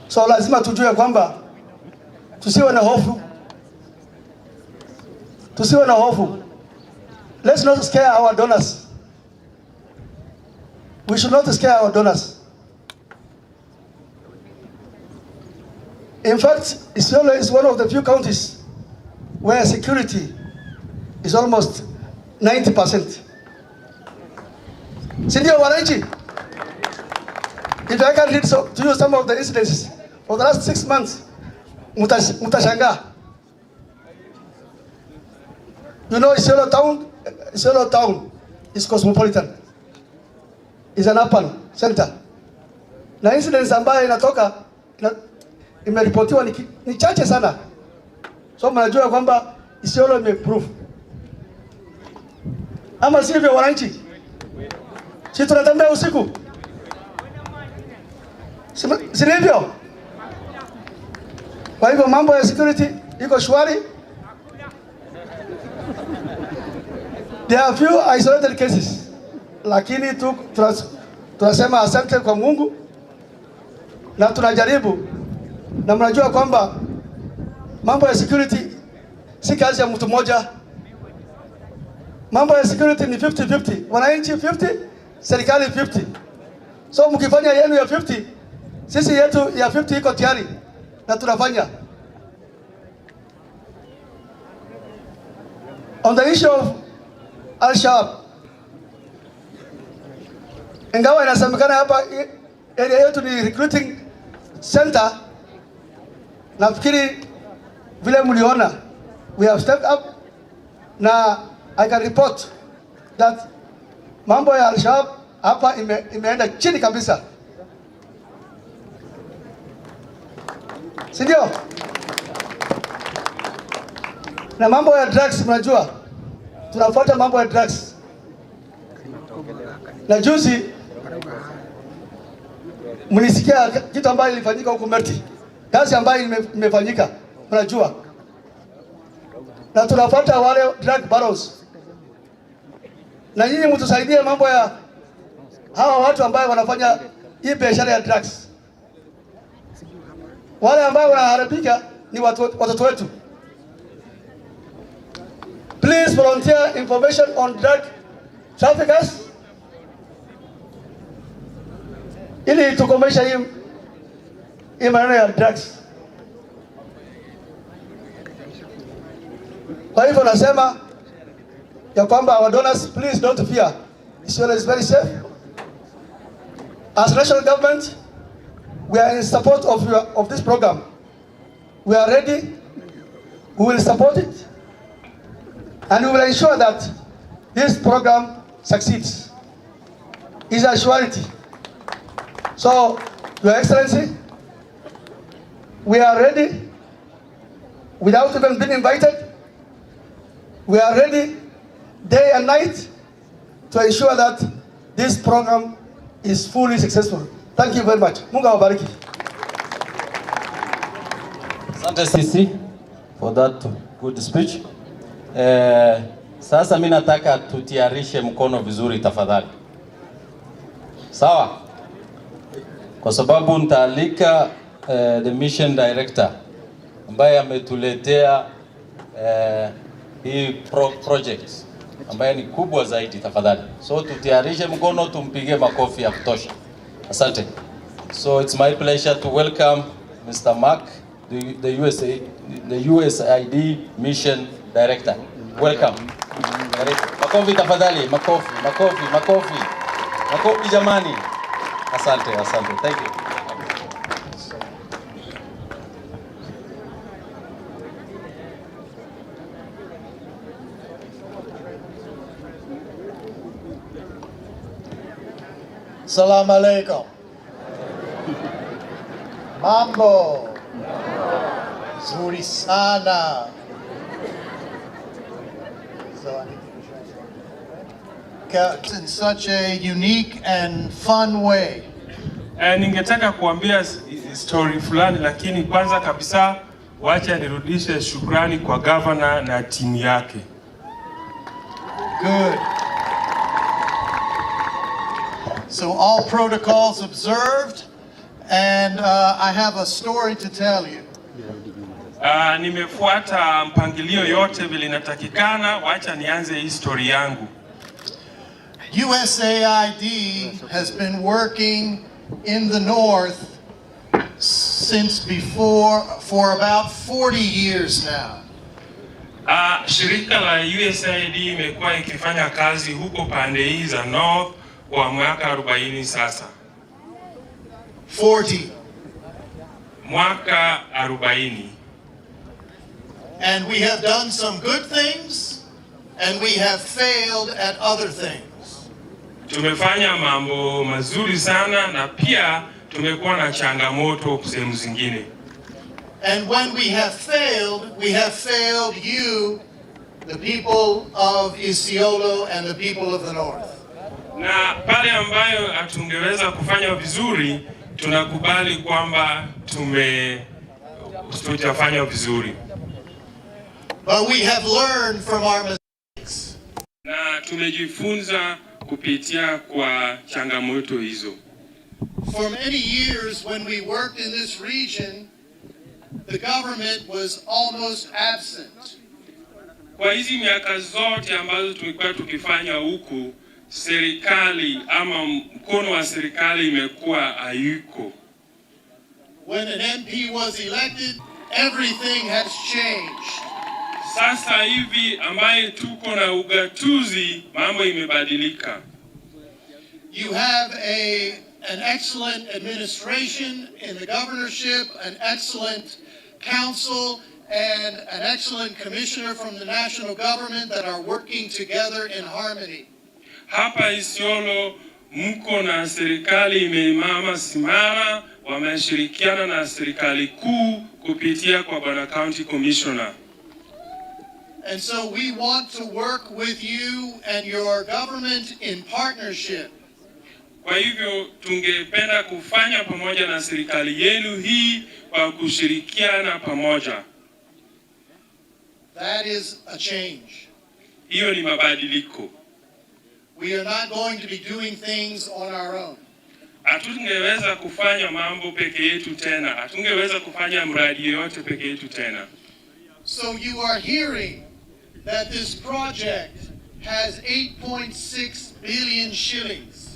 So lazima tujue kwamba tusiwe na hofu. Tusiwe na hofu. Let's not scare our donors. We should not scare our donors. In fact, Isiolo is one of the few counties where security is almost 90%. Sindio wananchi? If I can read to you some of the incidences for the last 6 months, mtashangaa. You know Isiolo town is cosmopolitan. Is an urban center. Na incidents ambayo inatoka imeripotiwa ni chache sana. So mnajua kwamba Isiolo imeprove. Ama sivyo wananchi? Si tunatembea usiku? Si ndivyo? Kwa hivyo mambo ya security iko shwari. There are few isolated cases. Lakini tunasema asante kwa Mungu na tunajaribu, na mnajua kwamba mambo ya security si kazi ya mtu mmoja. Mambo ya security ni 50-50. Wananchi 50, serikali 50. So mkifanya yenu ya 50, sisi yetu ya 50 iko tayari na tunafanya. On the issue of Al-Shabaab, ingawa inasemekana hapa area yetu ni recruiting center, nafikiri vile mliona, we have stepped up, na I can report that mambo ya Al-Shabaab hapa imeenda chini kabisa. Sindio? Na mambo ya drugs, mnajua tunafuata mambo ya drugs. Na juzi mlisikia kitu ambayo ilifanyika huko Merti. Kazi ambayo imefanyika, mnajua. Na tunafuata wale drug barons. Na nyinyi mtusaidie mambo ya hawa watu ambao wanafanya hii biashara ya drugs. Wale ambao wanaharibika ni watoto wetu. Please volunteer information on drug traffickers, ili tukomesha hii maneno ya drugs. Kwa hivyo nasema ya kwamba our donors, please don't fear. Isiolo is very safe. As national government, we are in support of this program. We are ready. We will support it, and we will ensure that this program succeeds. It's a surety. So, Your Excellency, we are ready. Without even being invited, we are ready day and night to ensure that this program is fully successful. Thank you very much. Mungu awabariki. Asante sisi for that good speech. Sasa mimi nataka tutiarishe mkono vizuri tafadhali. Sawa? Kwa sababu nitaalika the mission director ambaye ametuletea hii project ambaye ni kubwa zaidi tafadhali. So tutiarishe mkono, tumpige makofi ya kutosha. Asante. So it's my pleasure to welcome Mr. Mark, the USAID mission director. Welcome. Makofi tafadhali, makofi, makofi, makofi. Makofi jamani. Asante, asante. Thank you. Salaam alaikum. Mambo. Zuri sana. In such a unique and fun way. Ningetaka kuambia story fulani, lakini kwanza kabisa wacha nirudishe shukrani kwa governor na timu yake. Good. So all protocols observed, and I have a story to tell you. Nimefuata mpangilio yote vile inatakikana, wacha nianze hii story yangu. USAID has been working in the north since before for about 40 years now. Shirika la USAID imekuwa ikifanya kazi huko pande hii za north kwa mwaka 40 sasa. 40. Mwaka 40. And we have done some good things, and we have failed at other things. Tumefanya mambo mazuri sana na pia tumekuwa na changamoto sehemu zingine. And when we have failed you, the people of Isiolo and the people of the North. Na pale ambayo hatungeweza kufanya vizuri, tunakubali kwamba tutafanya vizuri. But we have learned from our mistakes. Na tumejifunza kupitia kwa changamoto hizo. For many years when we worked in this region, the government was almost absent. Kwa hizi miaka zote ambazo tumekuwa tukifanya huku, serikali ama mkono wa serikali imekuwa hayuko. When an MP was elected, everything has changed. Sasa hivi ambaye tuko na ugatuzi, mambo imebadilika. You have an excellent administration in the governorship, an excellent council, and an excellent commissioner from the national government that are working together in harmony. Hapa Isiolo mko na serikali imeimama simama, wameshirikiana na serikali kuu kupitia kwa bwana county commissioner. And so we want to work with you and your government in partnership. Kwa hivyo tungependa kufanya pamoja na serikali yenu hii kwa kushirikiana pamoja. That is a change. Hiyo ni mabadiliko. We are not going to be doing things on our own. Hatungeweza kufanya mambo peke yetu tena. Hatungeweza kufanya mradi yote peke yetu tena. So you are hearing that this project has 8.6 billion shillings.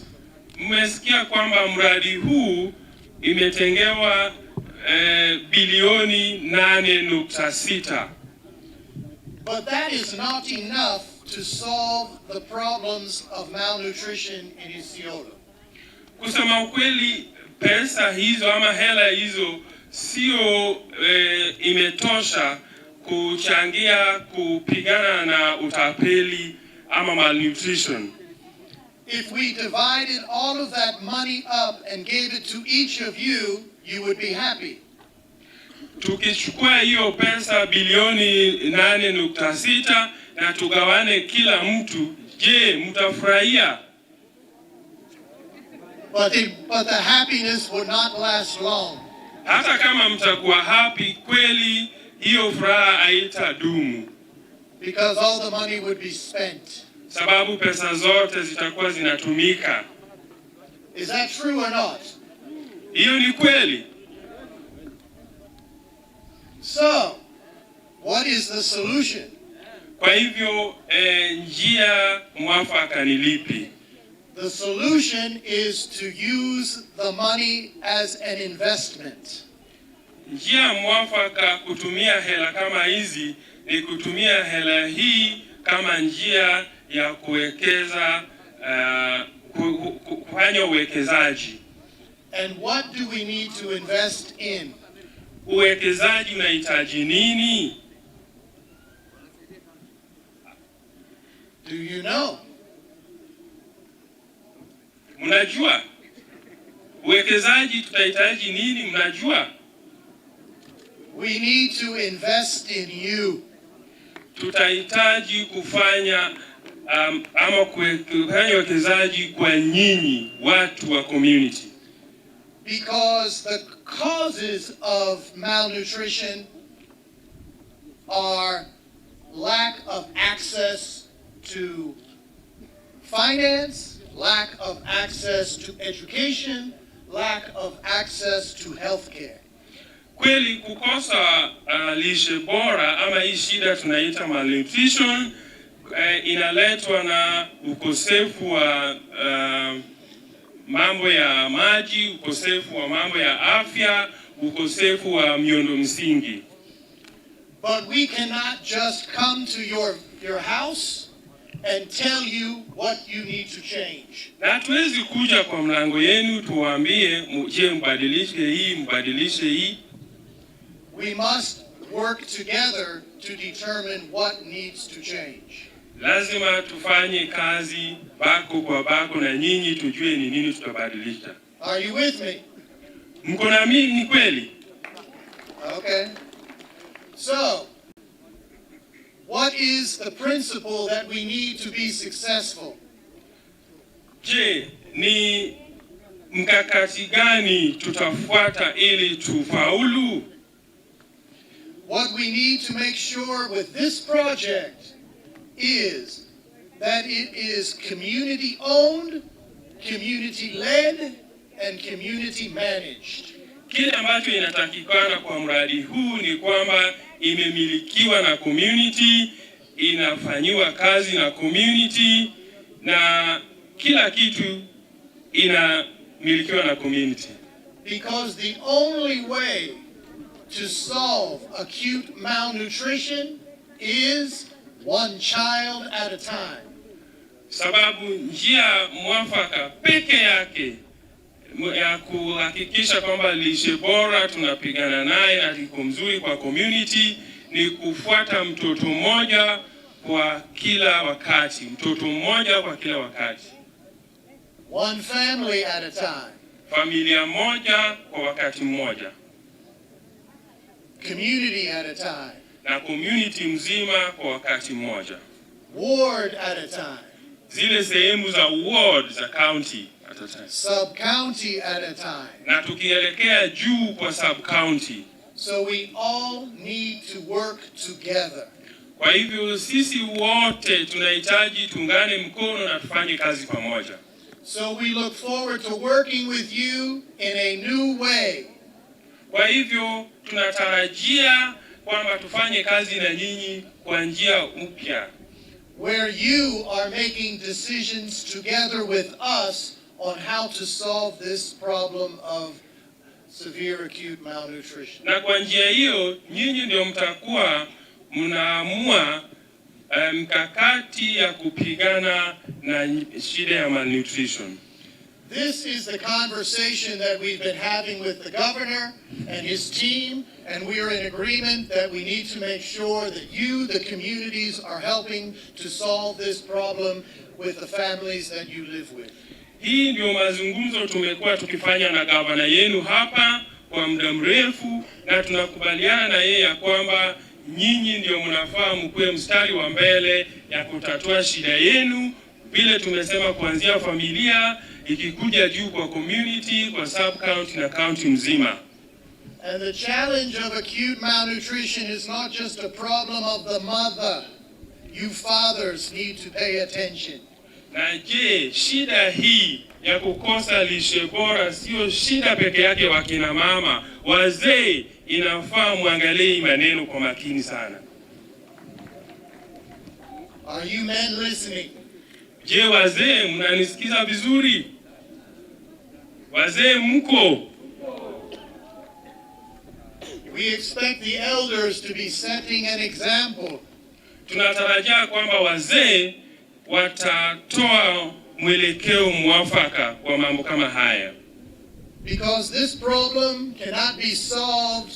Mmesikia kwamba mradi huu imetengewa bilioni 8.6. But that is not enough to solve the problems of malnutrition in Isiolo. Kusema ukweli, pesa hizo ama hela hizo sio imetosha kuchangia kupigana na utapeli ama malnutrition. If we divided all of that money up and gave it to each of you, you would be happy. Tukichukua hiyo pesa bilioni 8.6 na tugawane kila mtu, je, mtafurahia? But the happiness would not last long. Hata kama mtakuwa happy kweli, hiyo furaha haitadumu. Because all the money would be spent. Sababu pesa zote zitakuwa zinatumika. Is that true or not? Hiyo ni kweli. So, what is the solution? Kwa hivyo njia mwafaka ni lipi? The solution is to use the money as an investment. Njia mwafaka kutumia hela kama hizi ni kutumia hela hii kama njia ya kuwekeza, kufanya uwekezaji. And what do we need to invest in? Uwekezaji unahitaji nini? Do you know? Mnajua? Uwekezaji tutahitaji nini, mnajua? We need to invest in you. Tutahitaji kufanya ama kufanya uwekezaji kwa nyinyi watu wa community. Because the causes of malnutrition are lack of access to finance, lack of access to education, lack of access to healthcare. Kweli kukosa lishe bora ama hii shida tunaita malnutrition inaletwa na ukosefu wa mambo ya maji, ukosefu wa mambo ya afya, ukosefu wa miundo msingi. But we cannot just come to your house and tell you what you need to change. Na hatuwezi kuja kwa mlango yenu tuwaambie je mbadilishe hii, mbadilishe hii. We must work together to determine what needs to change. Lazima tufanye kazi bako kwa bako na nyinyi tujue ni nini tutabadilisha. Are you with me? Mko na mimi ni kweli? Okay. So, what is the principle that we need to be successful? Je, ni mkakati gani tutafuata ili tufaulu? What we need to make sure with this project is that it is community owned, community led, and community managed. Kile ambacho inatakikana kwa mradi huu ni kwamba imemilikiwa na community, inafanyiwa kazi na community, na kila kitu inamilikiwa na community. Because the only way to solve acute malnutrition is one child at a time. Sababu njia mwafaka peke yake ya kuhakikisha kwamba lishe bora tunapigana naye na liko mzuri kwa community ni kufuata mtoto mmoja kwa kila wakati. Mtoto mmoja kwa kila wakati. One family at a time. Familia moja kwa wakati mmoja. Community at a time. Na community mzima kwa wakati mmoja. Ward at a time. Zile sehemu za ward za county at a time. Sub-county at a time. Na tukielekea juu kwa sub-county. So we all need to work together. Kwa hivyo sisi wote tunahitaji tungane mkono na tufanye kazi pamoja. So we look forward to working with you in a new way. Kwa hivyo tunatarajia kwamba tufanye kazi na nyinyi kwa njia mpya. Where you are making decisions together with us on how to solve this problem of severe acute malnutrition. Na kwa njia hiyo nyinyi ndio mtakuwa mnaamua mkakati ya kupigana na shida ya malnutrition. This is the conversation that we've been having with the governor and his team, and we are in agreement that we need to make sure that you, the communities, are helping to solve this problem with the families that you live with. Hii ndio mazungumzo tumekuwa tukifanya na gavana yenu hapa kwa muda mrefu, na tunakubaliana na yeye ya kwamba nyinyi ndio mnafaa mkue mstari wa mbele ya kutatua shida yenu, vile tumesema kuanzia familia ikikuja juu kwa community, kwa sub county na county mzima. And the challenge of acute malnutrition is not just a problem of the mother. You fathers need to pay attention. Na je, shida hii ya kukosa lishe bora sio shida peke yake wa kina mama, wazee inafaa muangalie maneno kwa makini sana. Are you men listening? Je, wazee mnanisikiza vizuri? Wazee mko? We expect the elders to be setting an example. Tunatarajia kwamba wazee watatoa mwelekeo mwafaka kwa mambo kama haya. Because this problem cannot be solved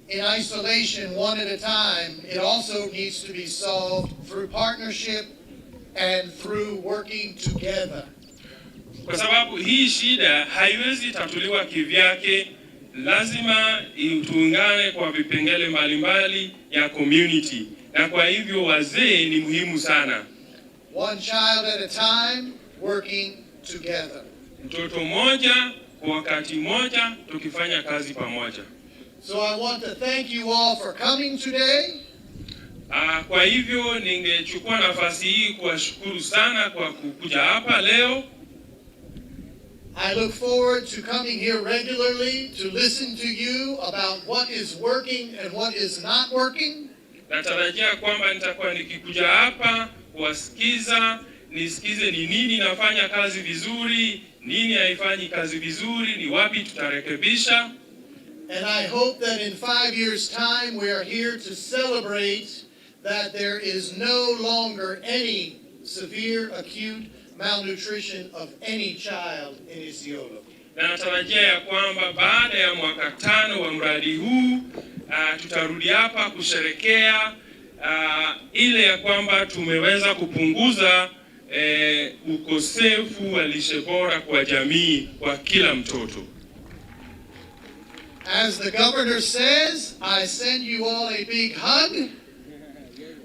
in isolation one at a time. It also needs to be solved through partnership and through working together. Kwa sababu hii shida haiwezi tatuliwa kivyake, lazima tuungane kwa vipengele mbalimbali ya community. Na kwa hivyo wazee ni muhimu sana. One child at a time, working together. Mtoto mmoja kwa wakati mmoja tukifanya kazi pamoja. So I want to thank you all for coming today. Kwa hivyo ningechukua nafasi hii kuwashukuru sana kwa kukuja hapa leo. I look forward to coming here regularly to listen to you about what is working and what is not working. Natarajia kwamba nitakuwa nikikuja hapa kuwasikiza, nisikize ni nini nafanya kazi vizuri, nini haifanyi kazi vizuri, ni wapi tutarekebisha. And I hope that in 5 years' time we are here to celebrate that there is no longer any severe acute malnutrition of any child in Isiolo. na natarajia ya kwamba baada ya mwaka 5 wa mradi huu tutarudi hapa kusherekea ile ya kwamba tumeweza kupunguza ukosefu wa lishe bora kwa jamii, kwa kila mtoto. As the governor says, I send you all a big hug.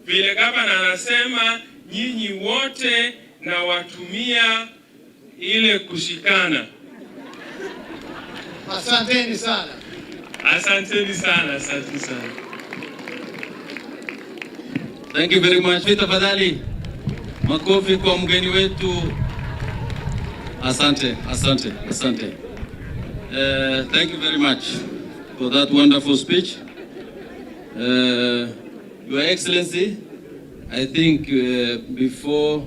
Vile gavana anasema, nyinyi wote na watumia ile kushikana. Asanteni sana. Asanteni sana, asanteni sana. Thank you very much. Tafadhali makofi kwa mgeni wetu. Asante, asante, asante. Thank you very much for that wonderful speech. Your Excellency, I think before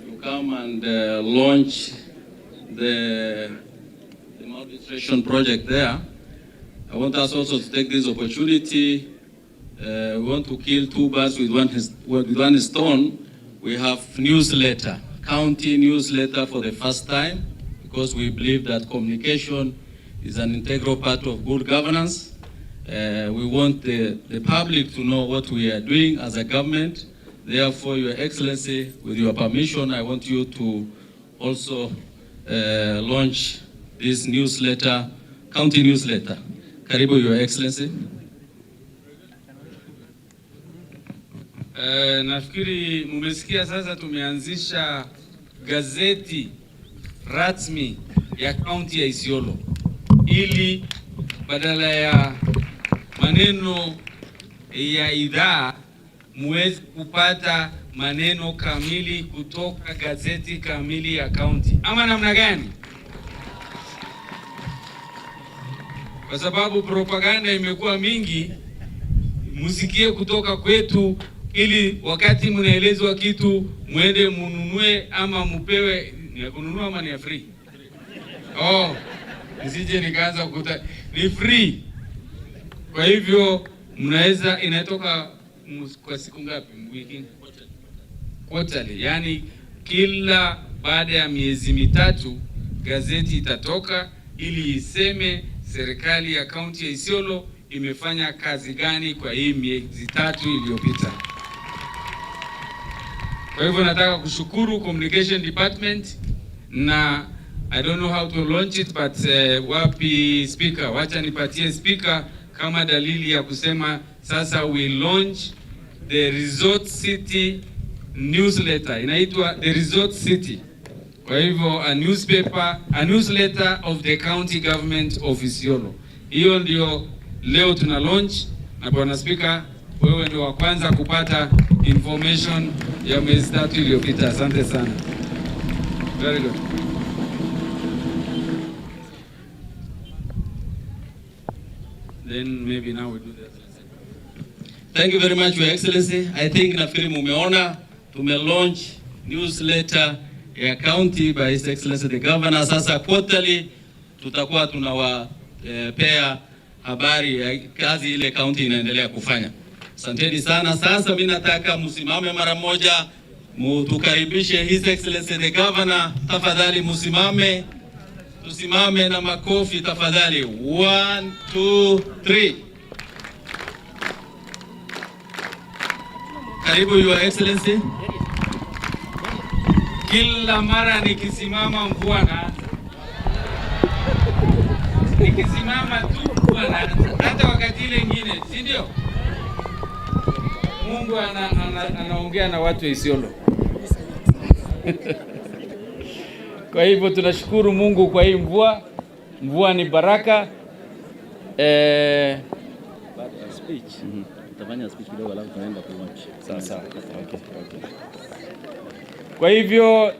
you come and launch the malnutrition project there, I want us also to take this opportunity. We want to kill two birds with one stone. We have newsletter, county newsletter for the first time, because we believe that communication is an integral part of good governance. We want the public to know what we are doing as a government. Therefore, Your Excellency, with your permission, I want you to also launch this newsletter, county newsletter. Karibu, Your Excellency. Nafikiri mumesikia sasa tumeanzisha gazeti rasmi ya kaunti ya Isiolo, ili badala ya maneno ya idhaa muweze kupata maneno kamili kutoka gazeti kamili ya kaunti. Ama namna gani? Kwa sababu propaganda imekuwa mingi, musikie kutoka kwetu, ili wakati mnaelezwa kitu muende mununue ama mupewe. Ni ya kununua ama ni ya free? Oh, nisije nikaanza kukuta ni free. Kwa hivyo mnaweza, inatoka kwa siku ngapi? Wiki? Quarterly. Yani kila baada ya miezi mitatu gazeti itatoka, ili iseme serikali ya kaunti ya Isiolo imefanya kazi gani kwa hii miezi 3 iliyopita. Kwa hivyo nataka kushukuru communication department, na I don't know how to launch it, but wapi speaker? Wacha nipatie speaker kama dalili ya kusema sasa we launch the Resort City newsletter. Inaitwa The Resort City. Kwa hivyo a newsletter of the county government of Isiolo. Hiyo ndio leo tuna launch, na bwana speaker, wewe ndio wa kwanza kupata information ya miezi 3 iliyopita. Asante sana. Very good. Then maybe now we do that. Thank you very much, Your Excellency. I think nafikiri mumeona launch newsletter ya county by His Excellency the Governor. Sasa quarterly tutakuwa tunawapea habari ya kazi ile county inaendelea kufanya. Asanteni sana. Sasa mimi nataka msimame mara moja, tukaribishe His Excellency the Governor. Tafadhali msimame, tusimame na makofi tafadhali. 1 2 3. Karibu, Your Excellency. Kila mara nikisimama mvua na nikisimama tu mvua na hata wakati ile nyingine, si ndio? Mungu anaongea na watu wa Isiolo. Kwa hivyo tunashukuru Mungu kwa hii mvua. Mvua ni baraka. Speech. Tutafanya speech kidogo alafu tunaenda ku launch. Sawa. Okay. Kwa hivyo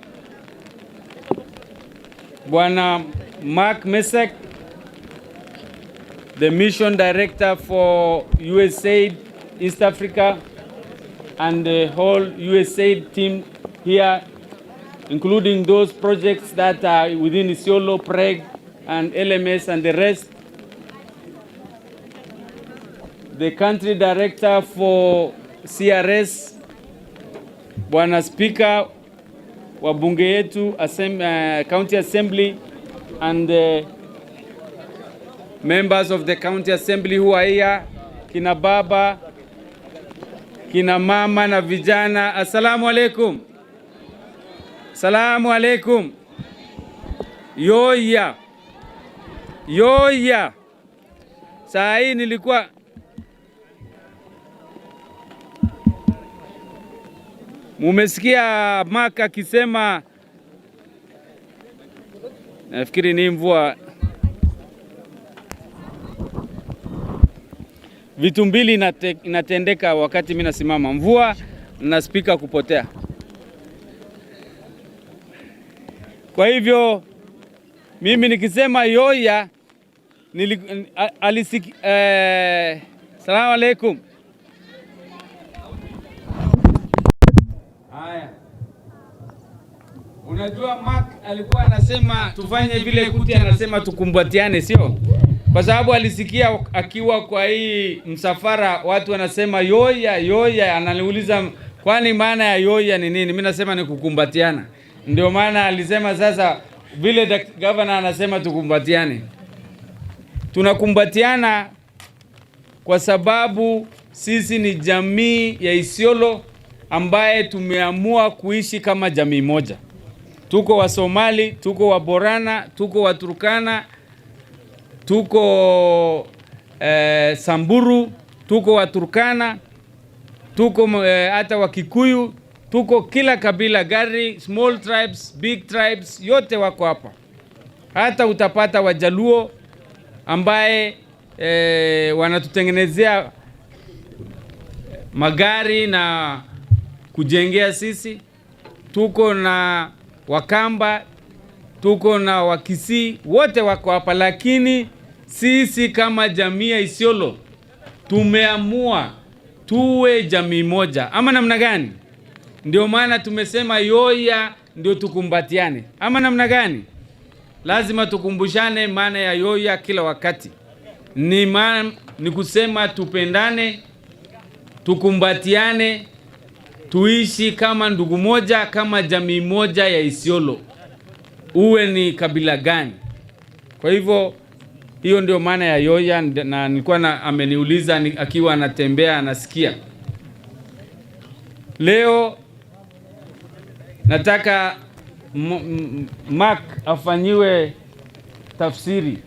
Bwana Masik, the mission director for USAID East Africa, and the whole USAID team here, including those projects that are within Isiolo, PREG, and LMS and the rest. The country director for CRS, Bwana Speaker wa bunge yetu, County Assembly, and the members of the county assembly who are here, kina baba, kina mama na vijana, assalamu alaikum. Assalamu alaikum. Yoya. Yoya. Saa hii nilikuwa mumesikia Mark akisema, nafikiri ni mvua, vitu mbili inatendeka wakati mimi nasimama, mvua na speaker kupotea. Kwa hivyo mimi nikisema yoya salamu alaikum. Haya. Unajua Mark alikuwa anasema tufanye vile Kuti anasema tukumbatiane, sio? Kwa sababu alisikia akiwa kwa hii msafara watu wanasema yoya yoya, ananiuliza kwani maana ya yoya ni nini? Mimi nasema ni kukumbatiana. Ndio maana alisema sasa vile governor anasema tukumbatiane. Tunakumbatiana kwa sababu sisi ni jamii ya Isiolo ambaye tumeamua kuishi kama jamii moja. Tuko wa Somali, tuko wa Borana, tuko wa Turkana, tuko Samburu, tuko wa Turkana, tuko hata wa Kikuyu, tuko kila kabila, Gari, small tribes, big tribes, yote wako hapa. Hata utapata Wajaluo ambaye wanatutengenezea magari na kujengea sisi. Tuko na Wakamba, tuko na Wakisii, wote wako hapa, lakini sisi kama jamii ya Isiolo tumeamua tuwe jamii moja. Ama namna gani? Ndio maana tumesema yoya ndio tukumbatiane. Ama namna gani? Lazima tukumbushane maana ya yoya kila wakati. Ni kusema tupendane, tukumbatiane, tuishi kama ndugu moja, kama jamii moja ya Isiolo. Uwe ni kabila gani. Kwa hivyo hiyo ndio maana ya yoya, na nilikuwa ameniuliza akiwa anatembea anasikia. Leo nataka Mark afanyiwe tafsiri.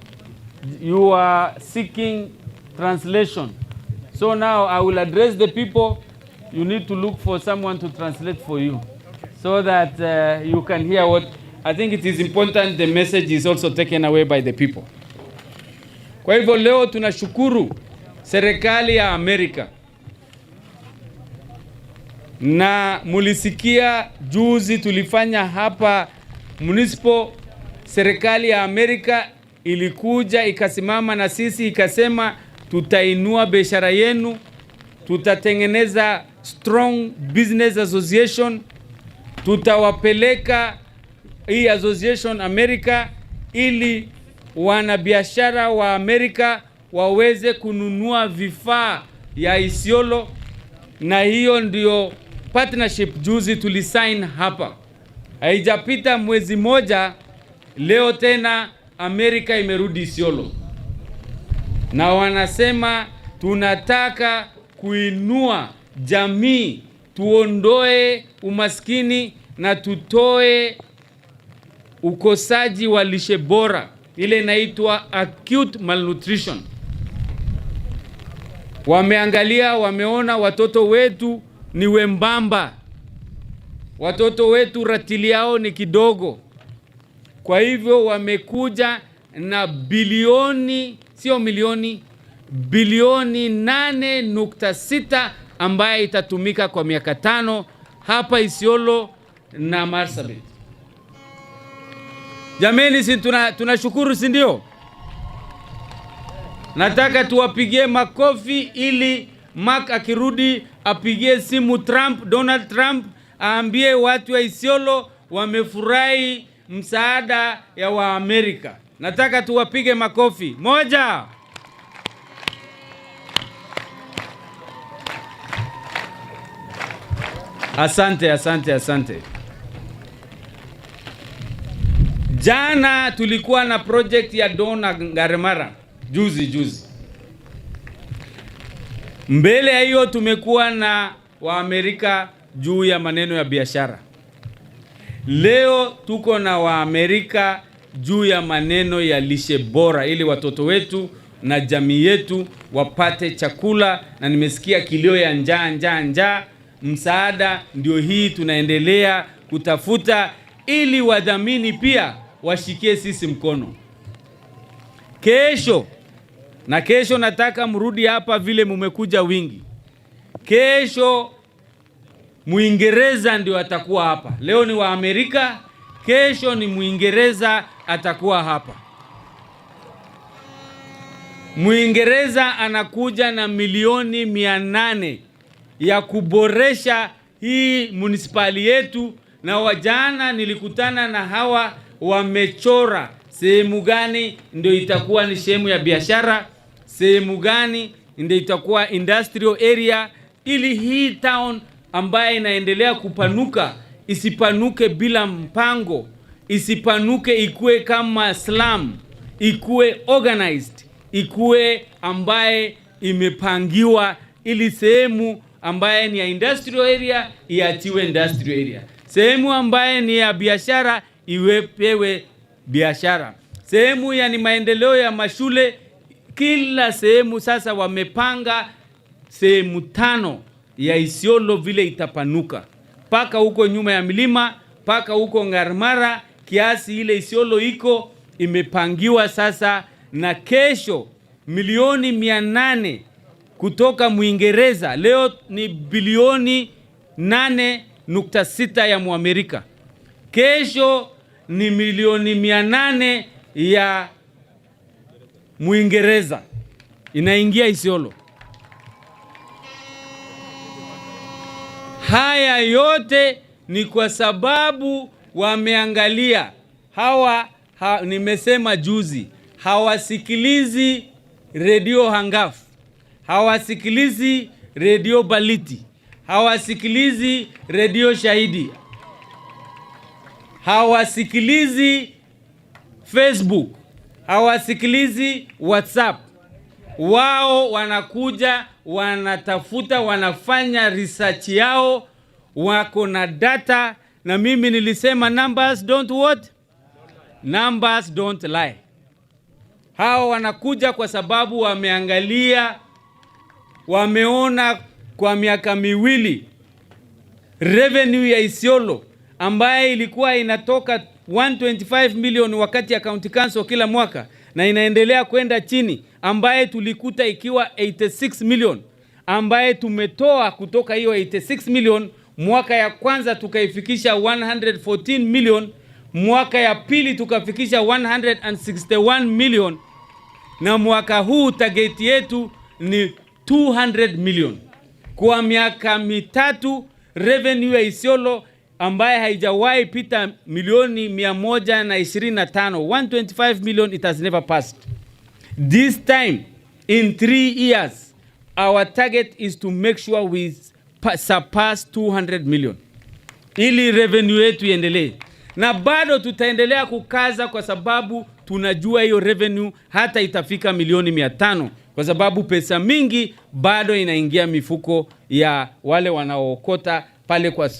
You are seeking translation. So now I will address the people. You need to look for someone to translate for you so that you can hear what I think it is important. The message is also taken away by the people. Kwa hivyo leo tunashukuru serikali ya Amerika, na mulisikia juzi tulifanya hapa municipal. Serikali ya Amerika ilikuja ikasimama na sisi ikasema tutainua biashara yenu, tutatengeneza strong business association, tutawapeleka hii association Amerika ili wanabiashara wa Amerika waweze kununua vifaa ya Isiolo, na hiyo ndio partnership juzi tulisign hapa. Haijapita mwezi moja, leo tena Amerika imerudi Isiolo, na wanasema tunataka kuinua jamii, tuondoe umaskini na tutoe ukosaji wa lishe bora, ile inaitwa acute malnutrition. Wameangalia, wameona watoto wetu ni wembamba, watoto wetu ratili yao ni kidogo. Kwa hivyo wamekuja na bilioni, sio milioni, bilioni 8.6 ambaye itatumika kwa miaka 5 hapa Isiolo na Marsabit. Jameni, si tunashukuru, si ndio? Nataka tuwapigie makofi ili Mark akirudi apigie simu Donald Trump, aambie watu wa Isiolo wamefurahi msaada ya wa Amerika. Nataka tuwapige makofi. Moja. Asante. Jana tulikuwa na project ya Dona Ngaremara juzi. Mbele ya hiyo tumekuwa na Waamerika juu ya maneno ya biashara. Leo tuko na Waamerika juu ya maneno ya lishe bora ili watoto wetu na jamii yetu wapate chakula, na nimesikia kilio ya njaa. Msaada ndio hii tunaendelea kutafuta ili wadhamini pia washikie sisi mkono. Kesho nataka mrudi hapa vile mumekuja wingi. Kesho Muingereza ndio atakuwa hapa. Leo ni wa Amerika, kesho ni Muingereza atakuwa hapa. Muingereza anakuja na milioni 800 ya kuboresha hii municipality yetu, na wajana nilikutana na hawa wamechora sehemu gani ndio itakuwa ni sehemu ya biashara, sehemu gani ndio itakuwa industrial area, ili hii town ambaye inaendelea kupanuka isipanuke bila mpango, isipanuke ikue kama slum, ikue organized, ikue ambaye imepangiwa, ili sehemu ambaye ni ya industrial area iachiwe industrial area, sehemu ambaye ni ya biashara iwepewe biashara, sehemu ya ni maendeleo ya mashule, kila sehemu. Sasa wamepanga sehemu 5 ya Isiolo vile itapanuka paka huko nyuma ya milima, paka huko Ngarmara, kiasi ile Isiolo iko imepangiwa sasa. Na kesho milioni 800 kutoka Muingereza, leo ni bilioni 8.6 ya Muamerika, kesho ni milioni 800 ya Muingereza inaingia Isiolo. Haya yote ni kwa sababu wameangalia nimesema juzi, hawasikilizi redio Hangafu, hawasikilizi redio Baliti, hawasikilizi redio Shahidi, hawasikilizi Facebook, hawasikilizi WhatsApp. Wao wanakuja, wanatafuta, wanafanya research yao, wako na data. Na mimi nilisema numbers don't what? Numbers don't lie. Hao wanakuja kwa sababu wameangalia, wameona kwa miaka miwili revenue ya Isiolo ambaye ilikuwa inatoka 125 million wakati ya county council kila mwaka, na inaendelea kwenda chini, ambaye tulikuta ikiwa 86 million, ambaye tumetoa kutoka hiyo 86 million mwaka ya kwanza tukaifikisha 114 million, mwaka ya pili tukafikisha 161 million, na mwaka huu target yetu ni 200 million. Kwa miaka mitatu revenue ya Isiolo ambaye haijawahi pita milioni 125, 125 million, it has never passed. This time in 3 years our target is to make sure we surpass 200 million ili revenue yetu iendelee, na bado tutaendelea kukaza kwa sababu tunajua hiyo revenue hata itafika milioni 500, kwa sababu pesa mingi bado inaingia mifuko ya wale wanaokota pale kwa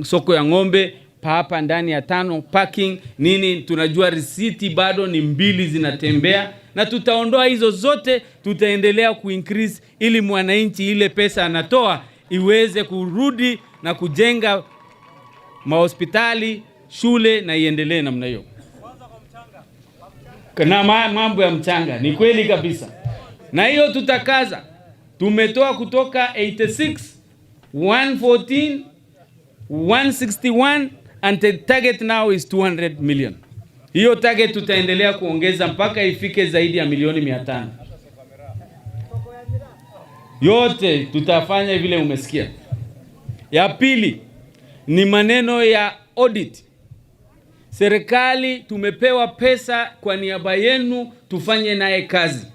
soko ya ng'ombe, hapa ndani ya 5 parking nini. Tunajua risiti bado ni 2 zinatembea, na tutaondoa hizo zote, tutaendelea kuincrease ili mwananchi ile pesa anatoa iweze kurudi na kujenga mahospitali, shule, na iendelee namna hiyo. Na mambo ya mchanga ni kweli kabisa, na hiyo tutakaza. Tumetoa kutoka 86, 114, 161, and the target now is 200 million. Hiyo target tutaendelea kuongeza mpaka ifike zaidi ya milioni 500. Yote tutafanya vile umesikia. Ya pili ni maneno ya audit. Serikali tumepewa pesa kwa niaba yenu tufanye naye kazi,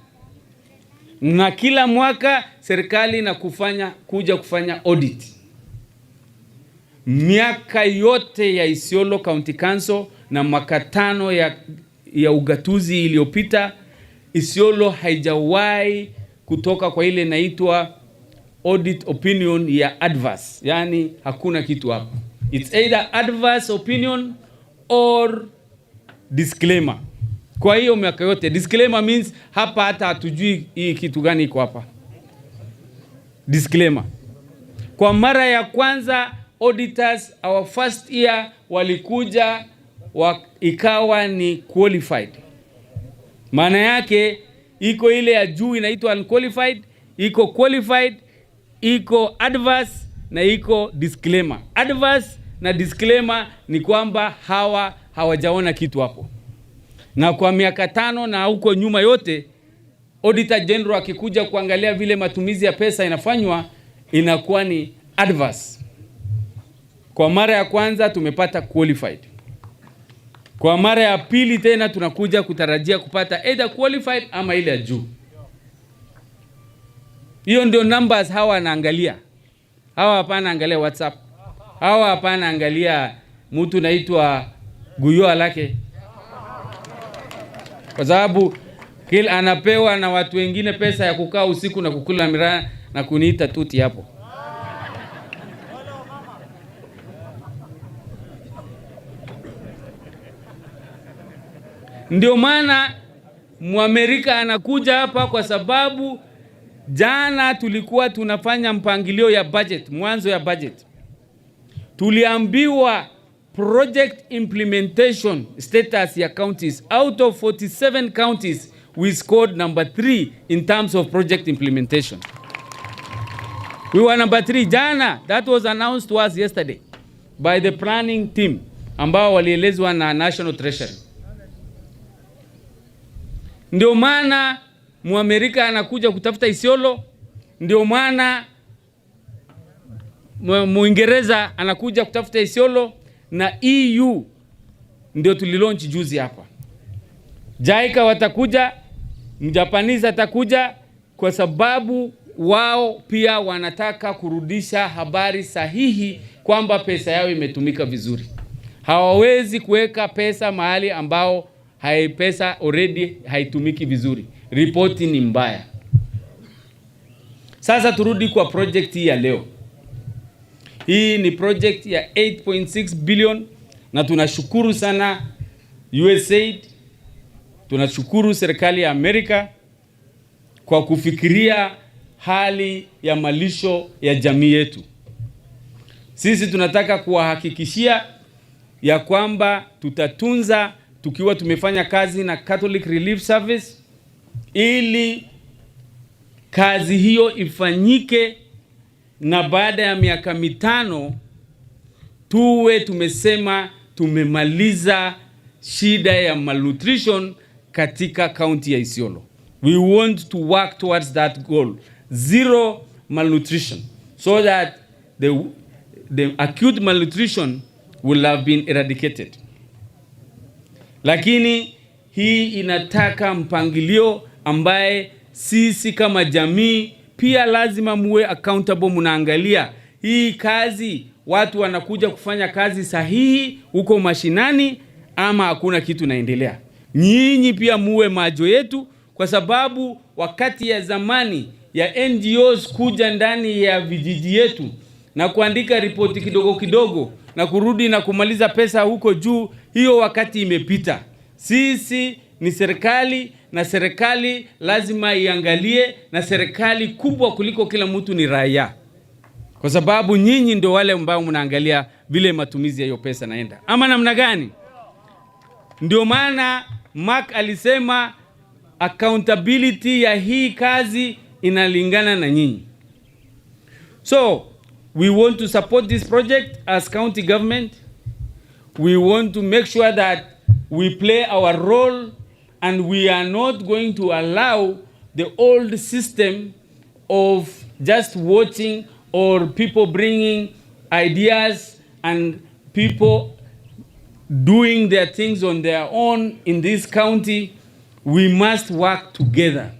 na kila mwaka serikali kuja kufanya audit. Miaka yote ya Isiolo County Council na mwaka 5 ya ugatuzi iliyopita, Isiolo haijawahi kutoka kwa ile inaitwa audit opinion ya adverse. Yani hakuna kitu hapo. It's either adverse opinion or disclaimer. Kwa hiyo miaka yote disclaimer means hapa hata hatujui hii kitu gani iko hapa. Disclaimer. Kwa mara ya kwanza auditors our first year walikuja ikawa ni qualified. Maana yake iko ile ya juu inaitwa unqualified, iko qualified, iko adverse na iko disclaimer. Adverse na disclaimer ni kwamba hawajaona kitu hapo. Na kwa miaka 5 na huko nyuma yote, Auditor General akikuja kuangalia vile matumizi ya pesa inafanywa, inakuwa ni adverse. Kwa mara ya kwanza tumepata qualified. Kwa mara ya pili tena tunakuja kutarajia kupata either qualified ama ile ya juu. Hiyo ndio numbers hawa wanaangalia. Hawa hapana angalia WhatsApp. Hawa hapana angalia mtu naitwa Guyo lake. Kwa sababu kila anapewa na watu wengine pesa ya kukaa usiku na kukula miraa na kuniita tuti hapo. Ndio maana Muamerika anakuja hapa kwa sababu jana tulikuwa tunafanya mpangilio ya budget, mwanzo ya budget. Tuliambiwa project implementation status ya counties. Out of 47 counties, we scored number 3 in terms of project implementation. We were number 3 jana. That was announced to us yesterday by the planning team ambao walielezwa na National Treasury. Ndio maana Muamerika anakuja kutafuta Isiolo, ndio maana Muingereza anakuja kutafuta Isiolo, na EU ndio tulilaunch juzi hapa. JICA watakuja, Mjapanese atakuja kwa sababu wao pia wanataka kurudisha habari sahihi kwamba pesa yao imetumika vizuri. Hawawezi kuweka pesa mahali ambao pesa already haitumiki vizuri. Ripoti ni mbaya. Sasa turudi kwa project hii ya leo. Hii ni project ya 8.6 billion na tunashukuru sana USAID. Tunashukuru serikali ya Amerika kwa kufikiria hali ya malisho ya jamii yetu. Sisi tunataka kuwahakikishia ya kwamba tutatunza tukiwa tumefanya kazi na Catholic Relief Service ili kazi hiyo ifanyike, na baada ya miaka 5 tuwe tumesema tumemaliza shida ya malnutrition katika county ya Isiolo. We want to work towards that goal, 0 malnutrition, so that the acute malnutrition will have been eradicated. Lakini hii inataka mpangilio ambaye sisi kama jamii pia lazima muwe accountable. Munaangalia hii kazi, watu wanakuja kufanya kazi sahihi huko mashinani ama hakuna kitu naendelea. Nyinyi pia muwe majo yetu, kwa sababu wakati ya zamani ya NGOs kuja ndani ya vijiji yetu na kuandika ripoti kidogo kidogo na kurudi na kumaliza pesa huko juu, hiyo wakati imepita. Sisi ni serikali, na serikali lazima iangalie, na serikali kubwa kuliko kila mtu ni raia. Kwa sababu nyinyi ndio wale ambao mnaangalia vile matumizi ya hiyo pesa naenda. Ama namna gani? Ndio maana Mark alisema accountability ya hii kazi inalingana na nyinyi. So, we want to support this project as county government. We want to make sure that we play our role, and we are not going to allow the old system of just watching or people bringing ideas and people doing their things on their own in this county. We must work together.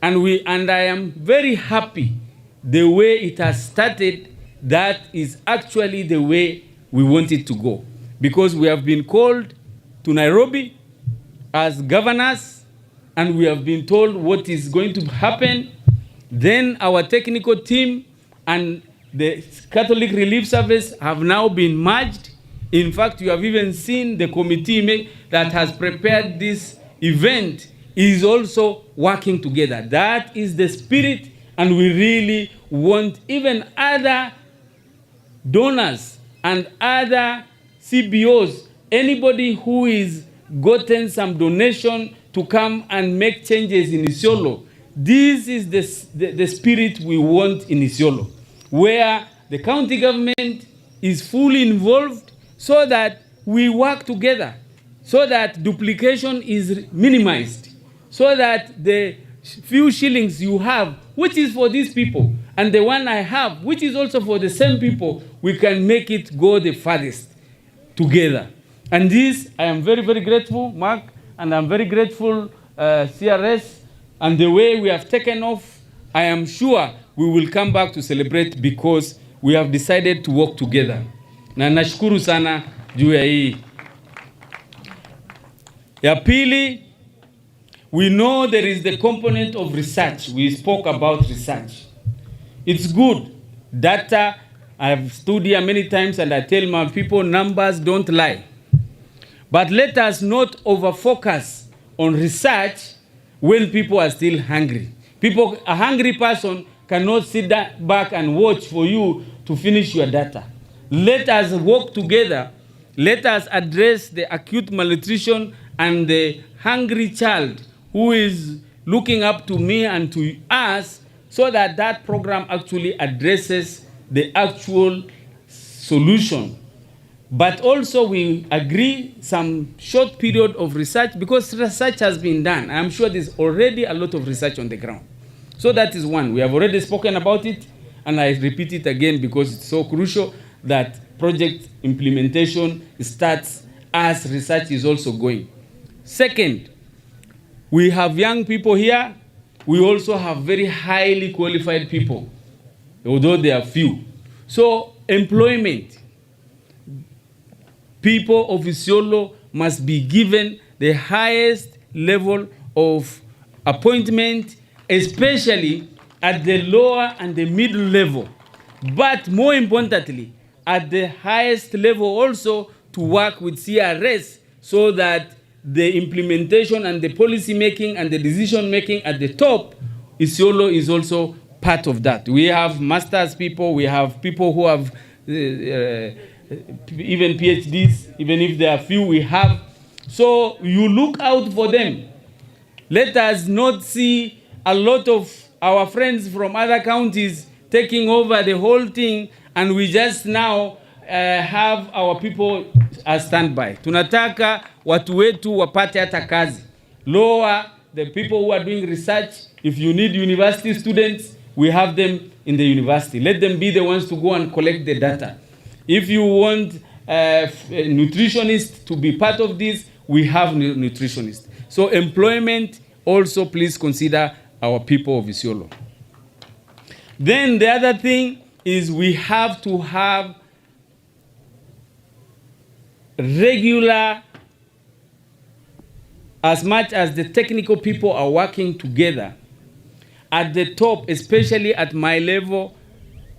And I am very happy the way it has started. That is actually the way we want it to go. Because we have been called to Nairobi as governors, and we have been told what is going to happen. Then our technical team and the Catholic Relief Service have now been merged. In fact, you have even seen the committee that has prepared this event is also working together. That is the spirit, and we really want even other donors and other CBOs, anybody who is gotten some donation to come and make changes in Isiolo. This is the spirit we want in Isiolo, where the county government is fully involved so that we work together, so that duplication is minimized, so that the few shillings you have, which is for these people, and the one I have, which is also for the same people, we can make it go the farthest together. And this, I am very, very grateful, Mark, and I'm very grateful, CRS, and the way we have taken off. I am sure we will come back to celebrate because we have decided to work together. Na nashukuru sana juu ya hii. Ya pili, we know there is the component of research. We spoke about research. It's good. Data, I've stood here many times and I tell my people, numbers don't lie. But let us not over-focus on research when people are still hungry. A hungry person cannot sit back and watch for you to finish your data. Let us work together. Let us address the acute malnutrition and the hungry child who is looking up to me and to us, so that that program actually addresses the actual solution. But also we agree some short period of research, because research has been done. I'm sure there's already a lot of research on the ground. So that is one. We have already spoken about it, and I repeat it again because it's so crucial that project implementation starts as research is also going. Second, we have young people here. We also have very highly qualified people, although they are few. So employment. People of Isiolo must be given the highest level of appointment, especially at the lower and the middle level. But more importantly, at the highest level also to work with CRS, so that the implementation and the policy making and the decision making at the top, Isiolo is also part of that. We have masters people, we have people who have even PhDs, even if there are few we have. So you look out for them. Let us not see a lot of our friends from other counties taking over the whole thing, and we just now have our people as standby. Tunataka watu wetu wapate hata kazi. Lower the people who are doing research. If you need university students, we have them in the university. Let them be the ones to go and collect the data. If you want nutritionists to be part of this, we have nutritionists. So employment, also please consider our people of Isiolo. Then the other thing is we have to have regular, as much as the technical people are working together, at the top, especially at my level,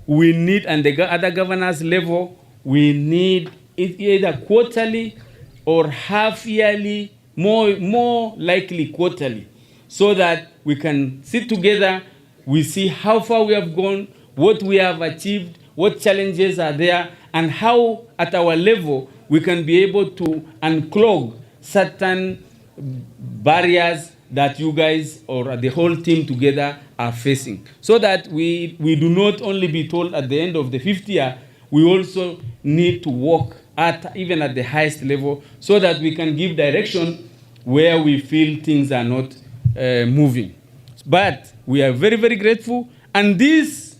we need, and the other governors level, we need it either quarterly or half yearly, more likely quarterly, so that we can sit together, we see how far we have gone, what we have achieved, what challenges are there, and how at our level we can be able to unclog certain barriers that you guys or the whole team together are facing. So that we do not only be told at the end of the 5th year, we also need to work even at the highest level, so that we can give direction where we feel things are not moving. But we are very, very grateful. And this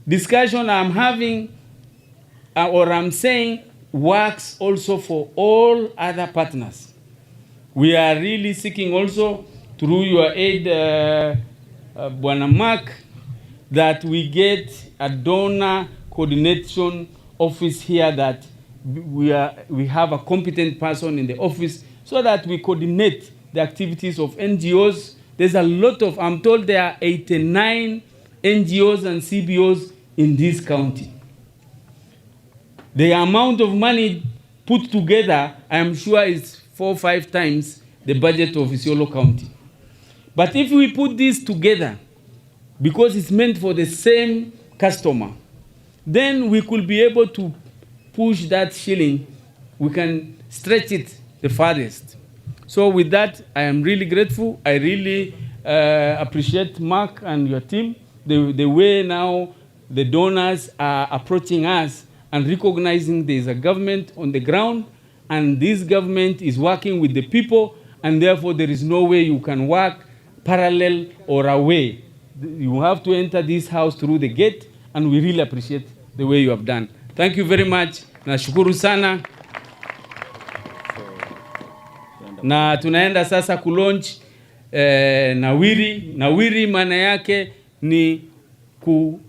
discussion I'm having, or I'm saying, works also for all other partners. We are really seeking also, through your aid, Bwana Mark, that we get a donor coordination office here that we have a competent person in the office so that we coordinate the activities of NGOs. There's a lot of, I'm told there are 89 NGOs and CBOs in this county. The amount of money put together, I am sure, is 4 or 5 times the budget of Isiolo County. But if we put this together, because it's meant for the same customer, then we could be able to push that shilling. We can stretch it the farthest. So with that, I am really grateful. I really appreciate Mark and your team, the way now the donors are approaching us and recognizing there is a government on the ground, and this government is working with the people, and therefore there is no way you can work parallel or away. You have to enter this house through the gate, and we really appreciate the way you have done. Thank you very much. Nashukuru sana. Na tunaenda sasa kulaunch Nawiri. Nawiri maana yake ni ku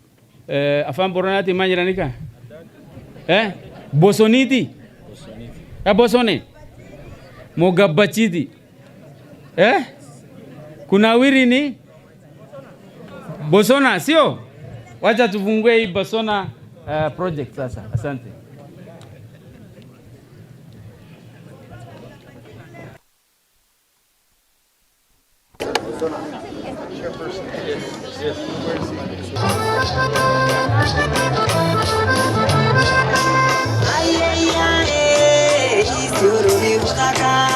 afamboronati manjiranika? Bosoniti? Bosone? Mogabachidi? Kunawiri ni? Bosona, sio? Wacha tufungue hii Bosona project sasa. Asante. Isiolo ni kutaka